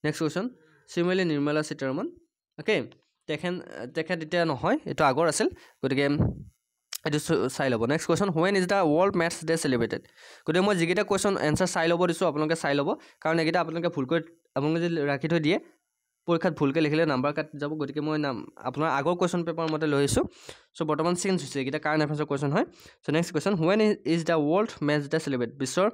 next question Shrimati Nirmala Sitharaman okay তেখেত এতিয়া নহয় এইটো আগৰ আছিল গতিকে এইটো চাই ল'ব next question when is the world maths day celebrated গতিকে মই যিকেইটা কুৱেশ্যন এনচাৰ চাই ল'ব দিছোঁ আপোনালোকে চাই ল'ব কাৰণ এইকেইটা আপোনালোকে ভুলকৈ আপোনালোকে যদি ৰাখি থৈ দিয়ে পৰীক্ষাত ভুলকৈ লিখিলে নাম্বাৰ কাটি যাব গতিকে মই আপোনাৰ আগৰ কুৱেশ্যন পেপাৰ মতে লৈ আহিছোঁ চ' বৰ্তমান চেঞ্জ হৈছে এইকেইটা কাৰেণ্ট এফেয়াৰ্ছৰ কুৱেশ্যন হয় so' next question when is the world maths day celebrate বিশ্বৰ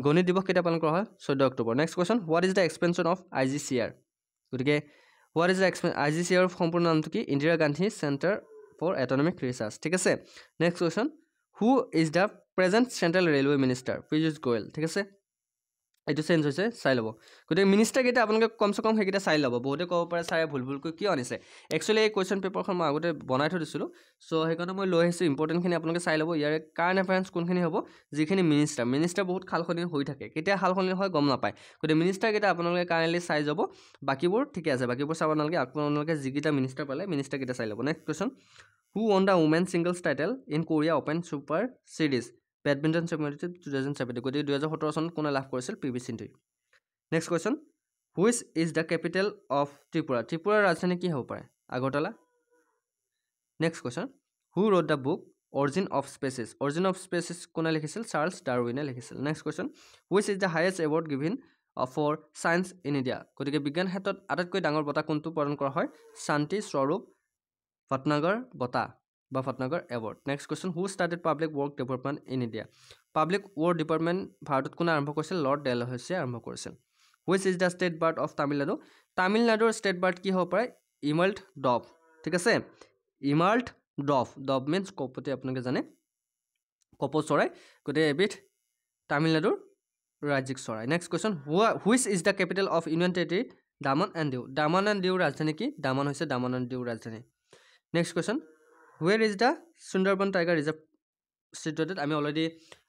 গণিত দিৱস কেতিয়া পালন কৰা হয় 14 October next question what is the expansion of IGCR গতিকে হোৱাট ইজ দ্য IGCR সম্পূৰ্ণ নামটো কি Indira Gandhi centre for atomic research ঠিক আছে next question who is the present central railway minister Piyush Goyal ঠিক আছে এইটো চেঞ্জ হৈছে চাই ল'ব গতিকে মিনিষ্টাৰকেইটা আপোনালোকে কমচে কম সেইকেইটা চাই ল'ব বহুতে ক'ব পাৰে ছাৰে ভুলকৈ কিয় আনিছে একচুৱেলি এই কুৱেশ্যন পেপাৰখন মই আগতে বনাই থৈ দিছিলোঁ চ' সেইকাৰণে মই লৈ আহিছোঁ ইম্পৰ্টেণ্টখিনি আপোনালোকে চাই ল'ব ইয়াৰে কাৰেণ্ট এফেয়াৰ্ছ কোনখিনি হ'ব যিখিনি মিনিষ্টাৰ বহুত সালসলনি হৈ থাকে কেতিয়া সালসলনি হয় গম নাপায় গতিকে মিনিষ্টাৰকেইটা আপোনালোকে কাৰেণ্টলি চাই যাব বাকীবোৰ ঠিকে আছে বাকীবোৰ চাব নালাগে আপোনালোকে যিকেইটা মিনিষ্টাৰ পালে মিনিষ্টাৰকেইটা চাই ল'ব next question who won the women singles title in Korea open super series badminton championship 2017 গতিকে 2017 চনত কোনে লাভ কৰিছিল PV সিন্ধুৱে next question which is the capital of ত্ৰিপুৰাৰ ৰাজধানী কি হ'ব পাৰে Agartala next question who wrote the book origin of species কোনে লিখিছিল চাৰ্লছ ডাৰউইনে লিখিছিল next question which is the highest award given for science in India গতিকে বিজ্ঞান ক্ষেত্ৰত আটাইতকৈ ডাঙৰ বঁটা কোনটো প্ৰদান কৰা হয় শান্তি স্বৰূপ ভটনাগৰ বঁটা বা Bhatnagar award next question who started public work development in India public work department ভাৰতত কোনে আৰম্ভ কৰিছিল লৰ্ড ডেলহৌচিয়ে আৰম্ভ কৰিছিল which is the state bird of তামিলনাডুৰ ষ্টেট বাৰ্ড কি হ'ব পাৰে ইমাল্ট ডভ ঠিক আছে ইমাল্ট ডভ মিনছ কপতি আপোনালোকে জানে কপৌ চৰাই গতিকে এবিধ তামিলনাডুৰ ৰাজ্যিক চৰাই next question which is the capital of union territory Daman and Diu ৰাজধানী কি দামন হৈছে দামন এণ্ড দিউ ৰাজধানী next question where is the Sundarban tiger reserve situated আমি অলৰেডি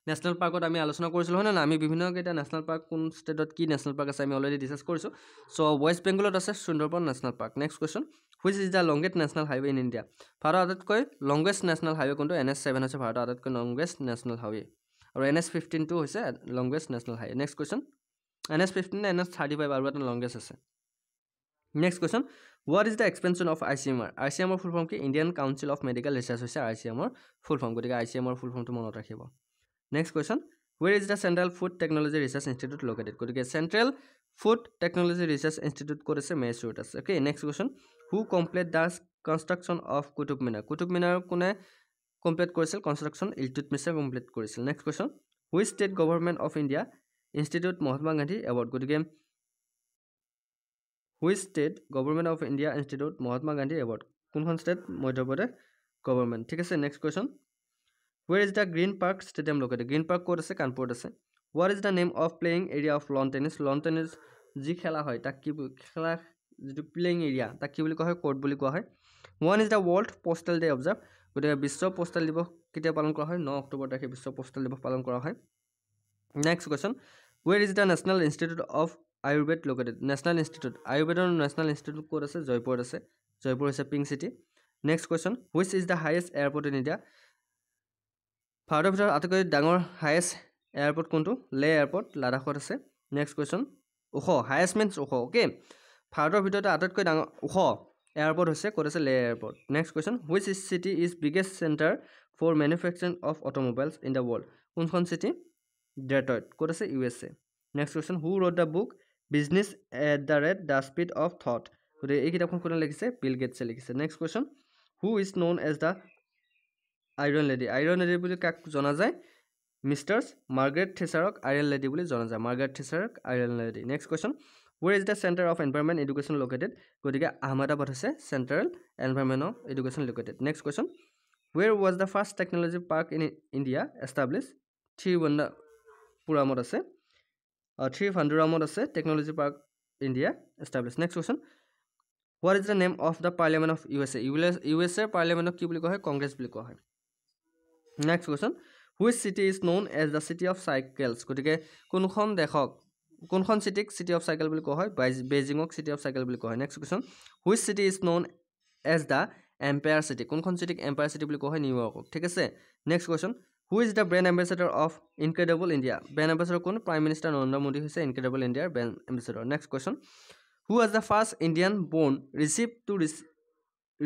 নেশ্যনেল পাৰ্কত আমি আলোচনা কৰিছিলোঁ হয় না আমি বিভিন্ন কেইটা নেশ্যনেল পাৰ্ক কোন ষ্টেটত কি নেশ্যনেল পাৰ্ক আছে আমি অলৰেডি ডিছকাছ কৰিছোঁ চ' ৱেষ্ট বেংগলত আছে Sundarban national park next question which is the longest national highway in India ভাৰতৰ আটাইতকৈ লংগেষ্ট নেশ্যনেল হাইৱে কোনটো NH7 হৈছে ভাৰতৰ আটাইতকৈ লংগেষ্ট নেশ্যনেল হাইৱে আৰু NH15 হৈছে longest national highway next question NH15 নে NH35 আৰু এটা লংগেষ্ট আছে next question what is the expansion of ICMR ICMR full form কি Indian council of medical research হৈছে ICMR ফুল ফৰ্ম গতিকে ICMR ফুল ফৰ্মটো মনত ৰাখিব next question where is the central food technology research institute located গতিকে central food technology research institute ক'ত আছে মেছুৰত আছে okay next question who complete the construction of Qutub Minar কোনে কমপ্লিট কৰিছিল কনষ্ট্ৰাকশ্যন ইলটুটমিছে কমপ্লিট কৰিছিল next question which state government of India institute Mahatma Gandhi award গতিকে which state government of India institute Mahatma Gandhi award কোনখন ষ্টেট মধ্যপ্ৰদেশ গভৰ্ণমেণ্ট ঠিক আছে next question where is the green park stadium located green park ক'ত আছে কানপুৰত আছে what is the name of playing area of lawn tennis যি খেলা হয় তাক কি খেলা যিটো প্লেয়িং এৰিয়া তাক কি বুলি কোৱা হয় কোৰ্ট বুলি কোৱা হয় one is the world postal day observe গতিকে বিশ্ব পোষ্টেল দিৱস কেতিয়া পালন কৰা হয় 9 অক্টোবৰ তাৰিখে বিশ্ব পোষ্টেল দিৱস পালন কৰা হয় next question where is the national institute of Ayurveda located national institute আয়ুৰ্বেদৰ নেশ্যনেল ইনষ্টিটিউট ক'ত আছে জয়পুৰত আছে জয়পুৰ হৈছে pink city next question which is the highest airport in India ভাৰতৰ ভিতৰত আটাইতকৈ ডাঙৰ হাইয়েষ্ট এয়াৰপৰ্ট কোনটো লে এয়াৰপৰ্ট লাডাখত আছে নেক্সট কুৱেশ্যন ওখ হাইয়েষ্ট মিনছ ওখ অ'কে ভাৰতৰ ভিতৰতে আটাইতকৈ ডাঙৰ ওখ এয়াৰপৰ্ট হৈছে ক'ত আছে Leh airport next question which is city is biggest center for manufacturing of automobiles in the world কোনখন চিটি ডেট্ৰইট ক'ত আছে USA next question who wrote the book business at the rate the speed of thought গতিকে এই কিতাপখন কোনে লিখিছে বিল গেটছে লিখিছে next question who is known as the iron lady বুলি কাক জনা যায় মিষ্টাৰ্ছ মাৰ্গাৰেট থেচাৰক আইৰণ লেডি বুলি জনা যায় মাৰ্গাৰেট থেচাৰক iron lady next question where is the centre of environment education located গতিকে আহমেদাবাদ হৈছে central environment of education located next question where was the first technology park in India establish থ্ৰিভাণ্ডাপুৰামত আছে থ্ৰিভাণ্ডুৰামত আছে technology park India establish next question what is the name of the parliament of USA পাৰ্লিয়ামেণ্টক কি বুলি কোৱা হয় কংগ্ৰেছ বুলি কোৱা হয় next question which city is known as the city of cycles গতিকে কোনখন চিটিক চিটি অফ চাইকেল বুলি কোৱা হয় বেইজিঙক চিটি অফ চাইকেল বুলি কোৱা হয় next question which city is known as the empire city কোনখন চিটিক এম্পায়াৰ চিটি বুলি কোৱা হয় নিউয়ৰ্কক ঠিক আছে next question who is the brand ambassador of incredible India brand ambassador কোন প্ৰাইম মিনিষ্টাৰ নৰেন্দ্ৰ মোদী হৈছে ইনক্ৰেডিবল ইণ্ডিয়াৰ brand ambassador next question who was the first Indian born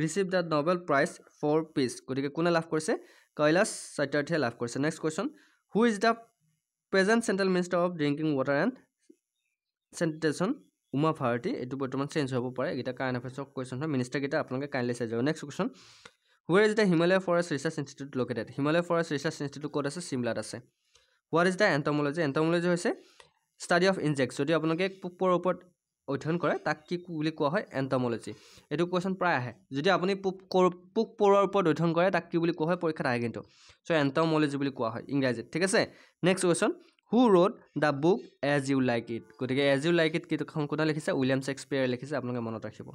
receive the Nobel prize for peace গতিকে কোনে লাভ কৰিছে কৈলাশ সত্যাৰ্থীয়ে লাভ কৰিছে next question who is the present central minister of drinking water and sanitation Uma Bharti এইটো বৰ্তমান চেঞ্জ হ'ব পাৰে এইকেইটা কাৰেণ্ট এফেয়াৰ্ছৰ কুৱেশ্যন হয় মিনিষ্টাৰকেইটা আপোনালোকে কাইণ্ডলি চাই যাব next question where is the Himalaya forest research institute located Himalaya forest research institute ক'ত আছে চিমলাত আছে হোৱাট ইজ দ্য এণ্টমলজি হৈছে ষ্টাডি অফ ইনজেক্টছ যদি আপোনালোকে পোক পৰুৱাৰ ওপৰত অধ্যয়ন কৰে তাক কি বুলি কোৱা হয় এণ্টমলজি এইটো কুৱেশ্যন প্ৰায় আহে যদি আপুনি পোক পৰুৱাৰ ওপৰত অধ্যয়ন কৰে তাক কি বুলি কোৱা হয় পৰীক্ষাত আহে কিন্তু চ' এণ্টমলজি বুলি কোৱা হয় ইংৰাজীত ঠিক আছে next question who wrote the book as you like it গতিকে এজ ইউ লাইক ইট কিতাপখন কোনে লিখিছে উইলিয়াম শ্বেক্সপিয়াৰে লিখিছে আপোনালোকে মনত ৰাখিব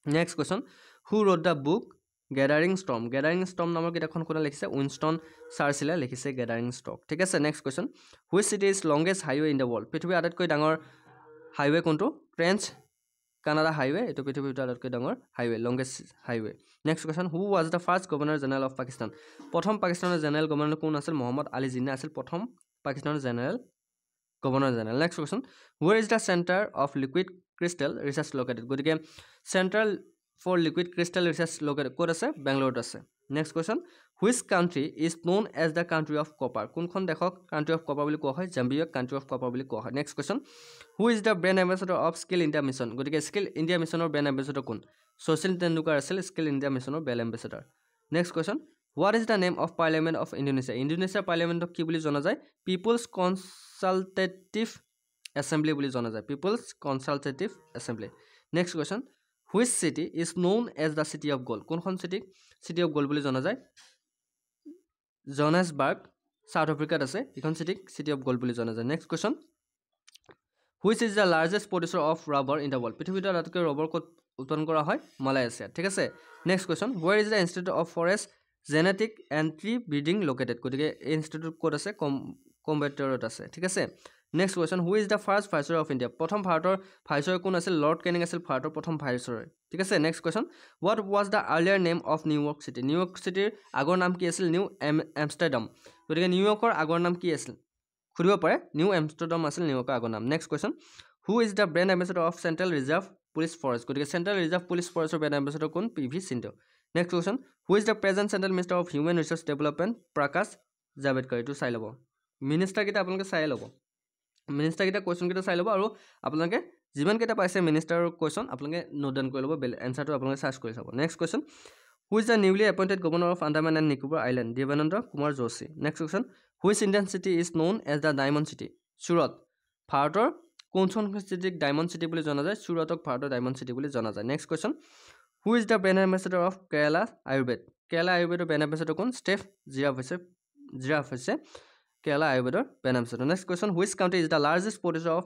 next question who wrote the book gathering storm নামৰ কিতাপখন কোনে লিখিছে উইনষ্টন চাৰ্চিলে লিখিছে গেডাৰিং ষ্টৰ্ম ঠিক আছে next question which city is longest highway in the world পৃথিৱীৰ আটাইতকৈ ডাঙৰ হাইৱে কোনটো ট্ৰেন্স কানাডা হাইৱে এইটো পৃথিৱীৰ ভিতৰত আটাইতকৈ ডাঙৰ highway longest highway next question who was the first governor general of Pakistan প্ৰথম পাকিস্তানৰ জেনেৰেল গভৰ্ণৰ কোন আছিল মহম্মদ আলী জিন্না আছিল প্ৰথম পাকিস্তানৰ governor general next question where is the centre of liquid crystal research located গতিকে central for liquid crystal research located ক'ত আছে বেংগলোৰত আছে next question which country is known as the country of copper কোনখন দেশক কাণ্ট্ৰি অফ কপাৰ বুলি কোৱা হয় জাম্বিয়াক কাণ্ট্ৰি অফ কপাৰ বুলি কোৱা হয় next question who is the brand ambassador of skill India mission গতিকে স্কিল ইণ্ডিয়া মিছনৰ ব্ৰেণ্ড এম্বেচাডৰ কোন শচীন তেণ্ডুলকাৰ আছিল স্কিল ইণ্ডিয়া মিছনৰ brand ambassador next question what is the name of parliament of ইণ্ডোনেছিয়াৰ পাৰ্লিয়ামেণ্টক কি বুলি জনা যায় পিপুলছ কনচালটেটিভ এছেম্বলি বুলি জনা যায় people's consultative assembly next question which city is known as the city of gold কোনখন চিটি অফ গ'ল্ড বুলি জনা যায় জহান্সবাৰ্গ চাউথ আফ্ৰিকাত আছে এইখন চিটি অফ গ'ল্ড বুলি জনা যায় next question which is the largest producer of rubber in the world পৃথিৱীত আটাইতকৈ ৰবৰ ক'ত উৎপাদন কৰা হয় মালয়েছিয়াত ঠিক আছে next question where is the institute of forest genetic entry breeding located গতিকে এই ইনষ্টিটিউট ক'ত আছে কম্বেটৰত আছে ঠিক আছে next question who is the first viceroy of India প্ৰথম ভাৰতৰ ভাইচৰয় কোন আছিল লৰ্ড কেনিং আছিল ভাৰতৰ প্ৰথম ভাইচৰয় ঠিক আছে next question what was the earlier name of New York চিটিৰ আগৰ নাম কি আছিল নিউ এমষ্টাৰডাম গতিকে নিউয়ৰ্কৰ আগৰ নাম কি আছিল সুধিব পাৰে নিউ এমষ্টাৰডাম আছিল নিউয়ৰ্কৰ আগৰ নাম next question who is the brand ambassador of central reserve police forest গতিকে চেণ্ট্ৰেল ৰিজাৰ্ভ পুলিচ ফৰেষ্টৰ ব্ৰেণ্ড এম্বেচাডৰ কোন PV. Sindhu next question who is the present central minister of human resource development প্ৰকাশ জাভেদকাৰ এইটো চাই ল'ব মিনিষ্টাৰকেইটা আপোনালোকে চাই ল'ব মিনিষ্টাৰকেইটা কুৱেশ্যনকেইটা চাই ল'ব আৰু আপোনালোকে যিমানকেইটা পাইছে মিনিষ্টাৰৰ কুৱেশ্যন আপোনালোকে নোট ডাউন কৰি ল'ব এনচাৰটো আপোনালোকে চাৰ্চ কৰি চাব next question who is the newly appointed governor of Andaman and Nicobar island Devanand Kumar Joshi next question which Indian city is known as the diamond city Surat ভাৰতৰ কোনখন চিটিক ডায়মণ্ড চিটি বুলি জনা যায় চুৰটক ভাৰতৰ ডায়মণ্ড চিটি বুলি জনা যায় next question who is the brand ambassador of Kerala আয়ুৰ্বেদৰ ব্ৰেণ্ড এম্বেচাডৰ কোন ষ্টেফ জিৰাফ হৈছে কেৰালা আয়ুৰ্বেদৰ brand ambassador next question which country is the largest producer of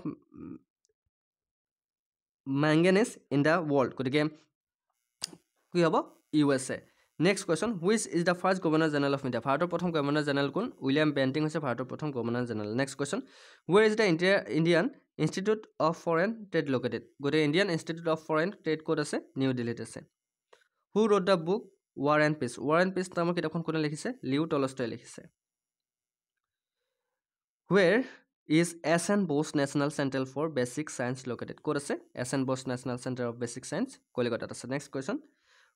manganese in the world গতিকে কি হ'ব USA next question which is the first governor general of India ভাৰতৰ প্ৰথম গভৰ্ণৰ জেনেৰেল কোন উইলিয়াম বেণ্টিং হৈছে ভাৰতৰ প্ৰথম governor general next question where is the Indian institute of foreign trade located গতিকে Indian institute of foreign trade ক'ত আছে নিউ দিল্লীত আছে who wrote the book war and peace নামৰ কিতাপখন কোনে লিখিছে লিউ টলষ্টয়ে লিখিছে where is S N. Bose national centre for basic science located ক'ত আছে S N. Bose national centre of basic science কলিকতাত আছে next question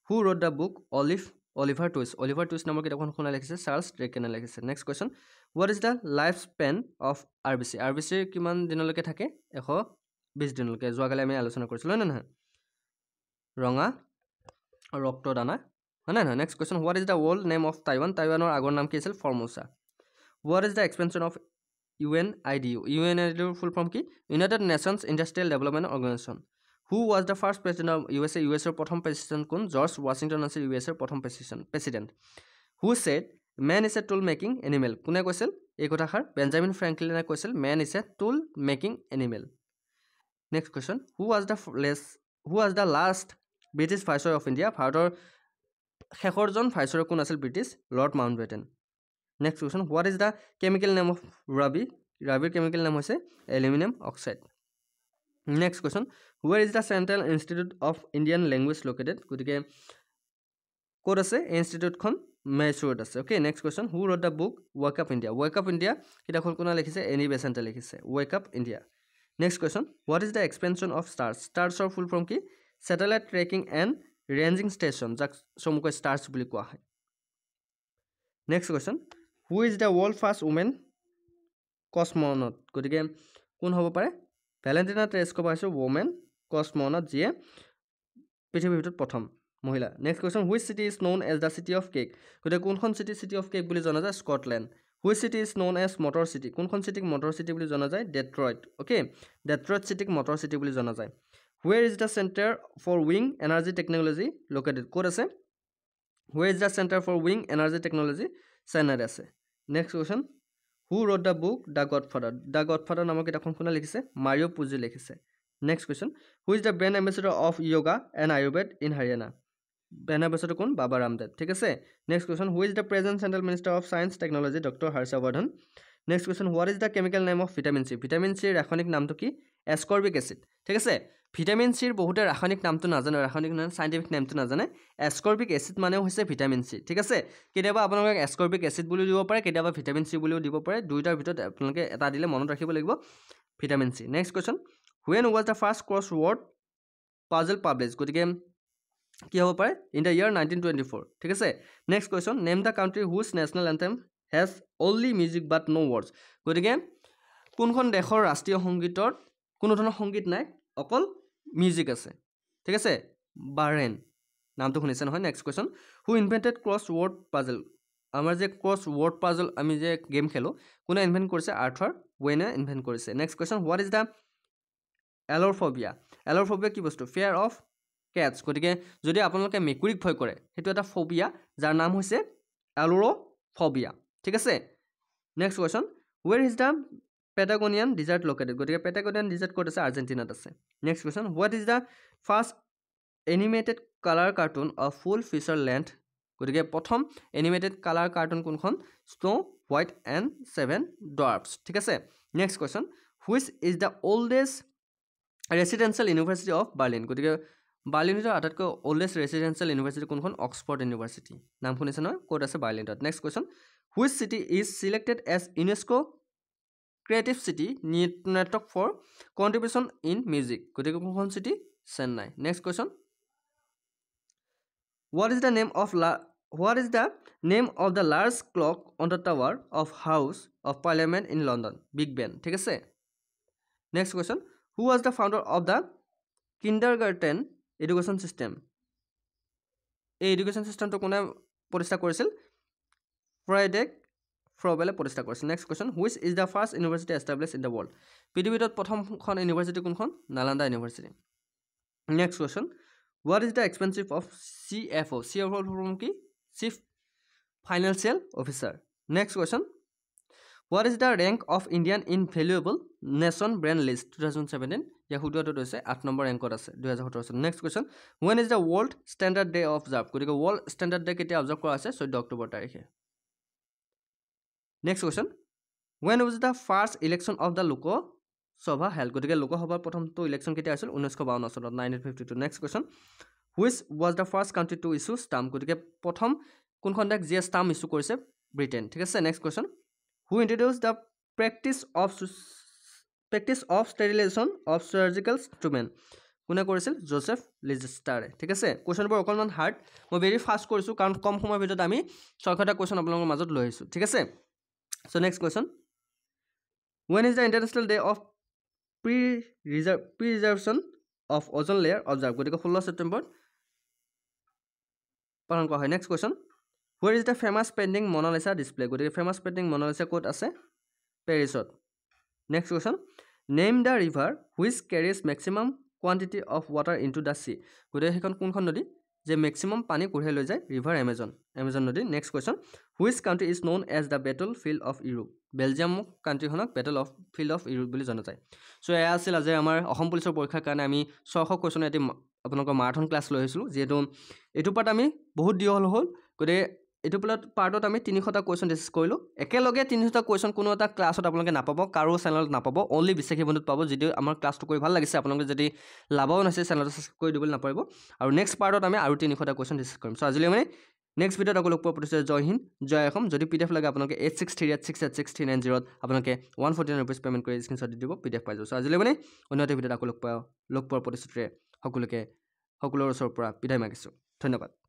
who wrote the book Oliver Twist নামৰ কিতাপখন কোনে লিখিছে চাৰ্লছ ড্ৰেকেনে লিখিছে next question what is the life Spain of RBC কিমান দিনলৈকে থাকে 120 দিনলৈকে যোৱাকালি আমি আলোচনা কৰিছিলোঁ হয় নে নহয় ৰঙা ৰক্তদানা হয় নে নহয় next question what is the old name of টাইৱানৰ আগৰ নাম কি আছিল Formosa what is the expansion of UNIDUৰ ফুল ফৰ্ম কি United Nations Industrial Development Organization who was the first president of ইউএছৰ প্ৰথম প্ৰেচিডেণ্ট কোন জৰ্জ ৱাশ্বিংটন আছিল ইউএছৰ প্ৰথম president who said man is a tool making animal কোনে কৈছিল এই কথাষাৰ বেঞ্জামিন ফ্ৰেংকলিনে কৈছিল man is a tool making animal next question who was the last British viceroy of India ভাৰতৰ শেষৰজন ভাইচৰয় কোন আছিল British lord Mountbatten next question what is the chemical name of ৰাবিৰ কেমিকেল নাম হৈছে aluminium oxide next question where is the central institute of Indian language located গতিকে ক'ত আছে এই ইনষ্টিটিউটখন মেচুৰত আছে okay next question who wrote the book wake up India কিতাপখন কোনে লিখিছে এনি বেচেণ্টে লিখিছে wake up India next question what is the expansion of ষ্টাৰ্ছৰ ফুল ফৰ্ম কি satellite tracking and ranging station যাক চমুকৈ ষ্টাৰ্ছ বুলি কোৱা হয় next question who is the world first woman cosmonaut গতিকে কোন হ'ব পাৰে ভেলেণ্টিনা টেৰেস্কোভা হৈছে ৱমেন কছমনট যিয়ে পৃথিৱীৰ ভিতৰত প্ৰথম মহিলা next question which city is known as the city of cake গতিকে কোনখন চিটি অফ কেক বুলি জনা যায় Scotland which city is known as motor city কোনখন চিটিক মটৰ চিটি বুলি জনা যায় ডেট্ৰইট অ'কে ডেট্ৰইট চিটিক মটৰ চিটি বুলি জনা যায় where is the centre for wind energy technology located ক'ত আছে where is the centre for wind energy technology চেন্নাইত আছে next question who wrote the book the godfather নামৰ কিতাপখন কোনে লিখিছে মাৰিঅ' পুজি লিখিছে next question who is the brand ambassador of yoga and Ayurveda in Haryana brand ambassador কোন বাবা ৰামদেৱ ঠিক আছে next question who is the present central minister of science technology doctor Harsh Vardhan next question what is the chemical name of vitamin চিৰ ৰাসায়নিক নামটো কি এস্কৰ্বিক এচিড ঠিক আছে ভিটামিন চিৰ বহুতে ৰাসায়নিক নামটো নাজানে চাইণ্টিফিক নামটো নাজানে এস্কৰ্বিক এচিড মানে হৈছে ভিটামিন চি ঠিক আছে কেতিয়াবা আপোনালোকক এস্কৰ্বিক এচিড বুলিও দিব পাৰে কেতিয়াবা ভিটামিন চি বুলিও দিব পাৰে দুইটাৰ ভিতৰত আপোনালোকে এটা দিলে মনত ৰাখিব লাগিব vitamin C next question when was the first cross word puzzle publish গতিকে কি হ'ব পাৰে ইন দ্য ইয়াৰ 1924 ঠিক আছে next question name the country whose national anthem has only music but no' words গতিকে কোনখন দেশৰ ৰাষ্ট্ৰীয় সংগীতত কোনো ধৰণৰ সংগীত নাই অকল মিউজিক আছে ঠিক আছে বাহৰেইন নামটো শুনিছে নহয় নেক্সট কুৱেশ্যন হু ইনভেণ্টেড ক্ৰছ ৱৰ্ড পাজল আমাৰ যে ক্ৰছ ৱৰ্ড পাজল আমি যে গেম খেলোঁ কোনে ইনভেণ্ট কৰিছে আৰ্থৰ ৱেনে ইনভেণ্ট কৰিছে next question what is the ailurophobia কি বস্তু ফিয়াৰ অফ কেটছ গতিকে যদি আপোনালোকে মেকুৰীক ভয় কৰে সেইটো এটা ফবিয়া যাৰ নাম হৈছে এলৰফবিয়া ঠিক আছে next question where is the Patagonian desert located গতিকে পেটাগনিয়ান ডিজাৰ্ট ক'ত আছে আৰ্জেণ্টিনাত আছে next question what is the first animated colour cartoon of full feature length গতিকে প্ৰথম এনিমেটেড কালাৰ কাৰ্টুন কোনখন স্নো হোৱাইট এণ্ড 7 ড্ৱাৰ্ফছ ঠিক আছে next question which is the oldest residential university of Berlin গতিকে বাৰ্লিনৰ আটাইতকৈ অল্ডেষ্ট ৰেচিডেঞ্চিয়েল ইউনিভাৰ্চিটি কোনখন অক্সফৰ্ড ইউনিভাৰ্চিটি নাম শুনিছে নহয় ক'ত আছে বাৰ্লিনত next question which city is selected as UNESCO creative city network for contribution in music গতিকে কোনখন city Chennai next question What is the name of the large clock on the tower of House of Parliament in London? Big Ben. ঠিক আছে next question who was the founder of the kindergarten education system এই education system তো কোনে প্ৰতিষ্ঠা কৰিছিল ফ্ৰেডেৰিক ফ্ৰবেলে প্ৰতিষ্ঠা কৰিছিল next question which is the first university established in the world পৃথিৱীত প্ৰথমখন ইউনিভাৰ্চিটি কোনখন Nalanda university next question what is the expensive of CFO CFO from কি chief financial officer next question what is the rank of Indian in valuable nation brand list 2017 ya huduato doise 8 number rank ot ase 2017 next question when is the world standard day observed gotike world standard day ketia observe kora ase 14 october tarikhe next question when was the first election of the Lok Sabha held gotike Lok Sabha prothom to election ketia asil 1952 sonot 1952 next question which was the first country to issue stamp gotike prothom kunkhon dak je stamp issue korise Britain ঠিক আছে next question who introduced the practice of sterilization of surgical instrument কোনে কৰিছিল জোসেফ লিজষ্টাৰে ঠিক আছে কোৱেশ্চনবোৰ অকলমান হাৰ্ড মই ভেৰি ফাষ্ট কৰিছো কাৰণ কম সময়ৰ ভিতৰত আমি ছয়টা কোৱেশ্চন আপোনালোকৰ মাজত লৈ আহিছো ঠিক আছে so next question when is the international day of pre-reservation of ozone layer observed গতিকে 16 সেপ্টেম্বৰ পালন কৰা হয় next question where is the famous painting Mona Lisa display গতিকে famous painting Mona Lisa ক'ত আছে পেৰিছত next question name the river which carries maximum quantity of water into the sea গতিকে হেখন কোনখন নদী যে maximum পানী কঢ়িয়াই লৈ যায় river amazon নদী next question which country is known as the battlefield of Europe Belgium country হনক battle of field of Europe বুলি জনা যায় সো এয়া আছিল আজি আমাৰ অসম পুলিচৰ পৰীক্ষাৰ কাৰণে আমি 600 কোৱেশ্চন এটি আপোনালোকৰ মাৰাথন ক্লাছ লৈ আহিছিলো যেহেতু এটো পাৰ্ট আমি বহুত দিয়ল হ'ল গতিকে এটো পাৰ্টত আমি 300টা কোৱেশ্চন ডিসকাস কৰিলো একেলগে 300টা কোৱেশ্চন কোনো এটা ক্লাছত আপোনালোকে নাপাব কাৰো চেনেলত নাপাব অনলি বিশ্বাসী বন্ধুত পাব যদি আমাৰ ক্লাছটো কৰি ভাল লাগিছে আপোনালোকে যদি লাভাও নাছে চেনেলটো সাবস্ক্ৰাইব কৰি দিবলৈ নাপাৰিব আৰু নেক্সট পাৰ্টত আমি আৰু 300টা কোৱেশ্চন ডিসকাস কৰিম সো আজিলৈ মানে নেক্সট ভিডিঅ'ত আকৌ লগ পোৱা প্ৰতিছে জয় হিন্দ জয় অসম যদি পিডিএফ লাগে আপোনালোকে 8638686390 আপোনালোকে 149 रुपीस পেমেন্ট কৰি স্ক্ৰিনশ্বট দি দিব পিডিএফ পাই যাব সো আজিলৈ মানে অন্য এটা ভিডিঅ'ত আকৌ লগ পোৱাৰ প্ৰতিশ্ৰুতিৰে সকলোৰে ওচৰৰ পৰা বিদায় মাগিছো ধন্যবাদ